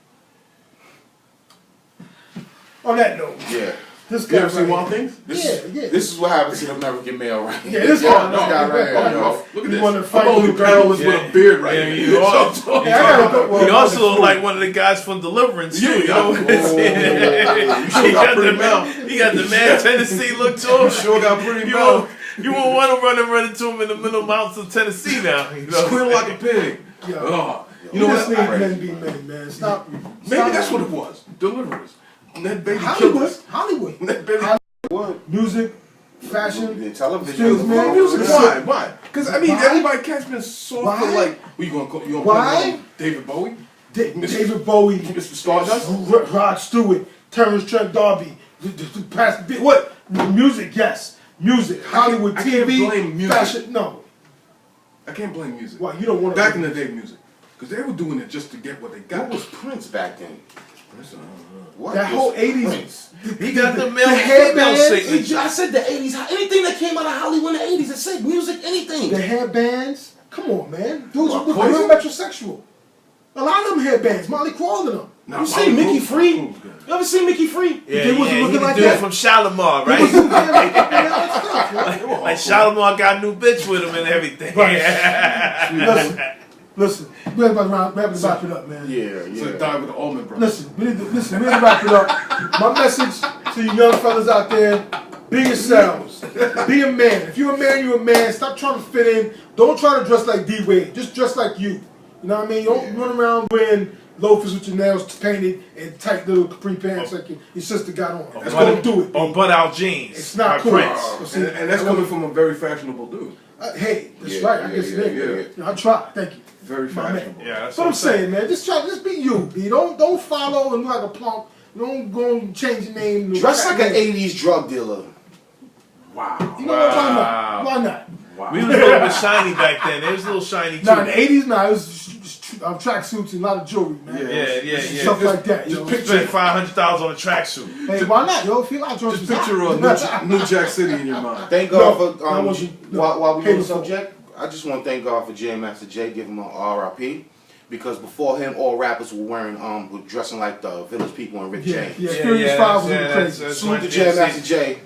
On that note, Yeah. this You guy ever seen right Wild here- Things? Yeah. This is what happens to the American male right here. Yeah, this guy right here. Look at You wanna this. fight I'm only with girls? panelist with a beard right Yeah, here. you are. So I'm Hey, I gotta go. he also look like one of the guys from Deliverance too. Yeah, You know, you sure got pretty mouth. he got the man Tennessee look to him. Sure got pretty You mouth. won't want to run into him in the middle mountains of Tennessee now. You know? Squeal like a pig. Yeah. Oh, You you know just what? need men be men, man. Stop. Maybe that's what it was. Deliverance. That baby killed Hollywood. us. Hollywood. That baby. What? Music, fashion. The television. Excuse me? Well, music. Listen. Why? Because I mean, Why? everybody catch been soft Why? for like. What you gonna call? You gonna Why? play David Bowie? David Bowie, Mr. Stardust? Rod Stewart, Terrence Trent D'Arby, what? Music, yes. Music, Hollywood I can't TV, blame music. fashion, no. I can't blame music. Why, you don't want to. Back in the day, music. Because they were doing it just to get what they got. What was Prince back then? What That was whole 80s. Prince? He got the male headbands, female signature. I said the 80s. Anything that came out of Hollywood in the 80s, it said music, anything. The headbands, come on, man. Dudes What, were Poison? metrosexual. A lot of them headbands, Molly Crawling them. Nah, You seen Molly Mickey Crawford- Free? Crawford was good. You ever seen Mickey Free? Yeah, They wasn't he looking the like dude that. from Shalimar, They wasn't right? looking like that. Like Shalimar got a new bitch with him and everything. Listen, we're about to wrap it up, man. Yeah, So died with the Allman Brothers. Listen, we need to wrap it up. My message to you young fellas out there, be yourselves. Be a man. If you're a man, you're a man. Stop trying to fit in. Don't try to dress like D-Wade. Just dress like you. You know what I mean? Don't run around wearing loafers with your nails painted and tight little capri pants like your sister got on. That's gonna do it. Or butt out jeans. It's not by cool. Prince. And that's coming from a very fashionable dude. Hey, that's Yeah, right. I guess it is. yeah. I try. Thank you. Very My man. fashionable. Yeah, that's That's what I'm saying, man. Just be you. B. Don't follow and look like a plunk. Don't go and change your name. Dress like an 80s drug dealer. Wow. You know what? Why not? Why not? Wow. We was a little bit shiny back then. It was a little shiny too. Nah, in the 80s, nah, it was tracksuits and a lot of jewelry, man. Yeah. Stuff like that. Just Yo. picture- Spent $500 on a tracksuit. Hey, why not, yo? Feel like Just picture New Jack City in your mind. Thank God No, for that wasn't- no. while we Hey, on the before- subject, I just want to thank God for Jam Master Jay, give him an RIP, because before him, all rappers were wearing were dressing like the Village People and Rick Yeah, James. yeah. Furious Five was that's- crazy. that's Salute to what Jam they Master say. Jay,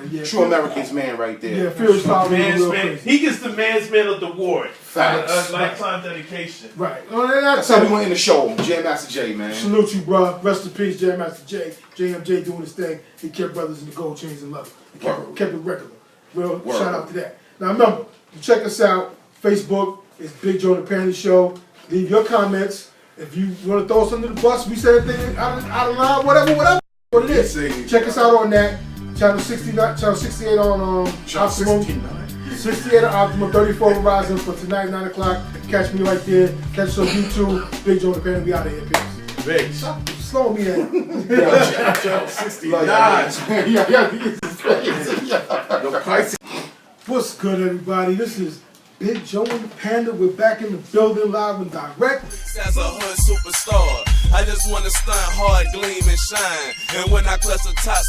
Yeah. true American's man right there. Yeah, Furious Five was Man's real man. crazy. He gets the man's man of the award. Facts. Lifetime dedication. Right. That's how we want to end the show. Jam Master Jay, man. Salute you, bro. Rest in peace, Jam Master J. JMJ doing his thing. He kept brothers in the gold chains and love. He kept it regular. Real Word. shout out to that. Now remember, check us out. Facebook, It's Big Joe and the Panda Show. Leave your comments. If you want to throw us under the bus, we said anything out of line, whatever, what it is. Check us out on that. Channel 69, channel 68 on Optimum. 68 on Optimum, 34 Verizon for tonight, 9 o'clock. Catch me right there. Catch us on YouTube. Big Joe and the Panda, we out of here, peace. Big. Stop slowing me down. Channel 69. The price. What's good, everybody? This is Big Joe and the Panda. We're back in the building, live and direct. As a hood superstar, I just wanna stunt hard, gleam and shine. And when I clutch the top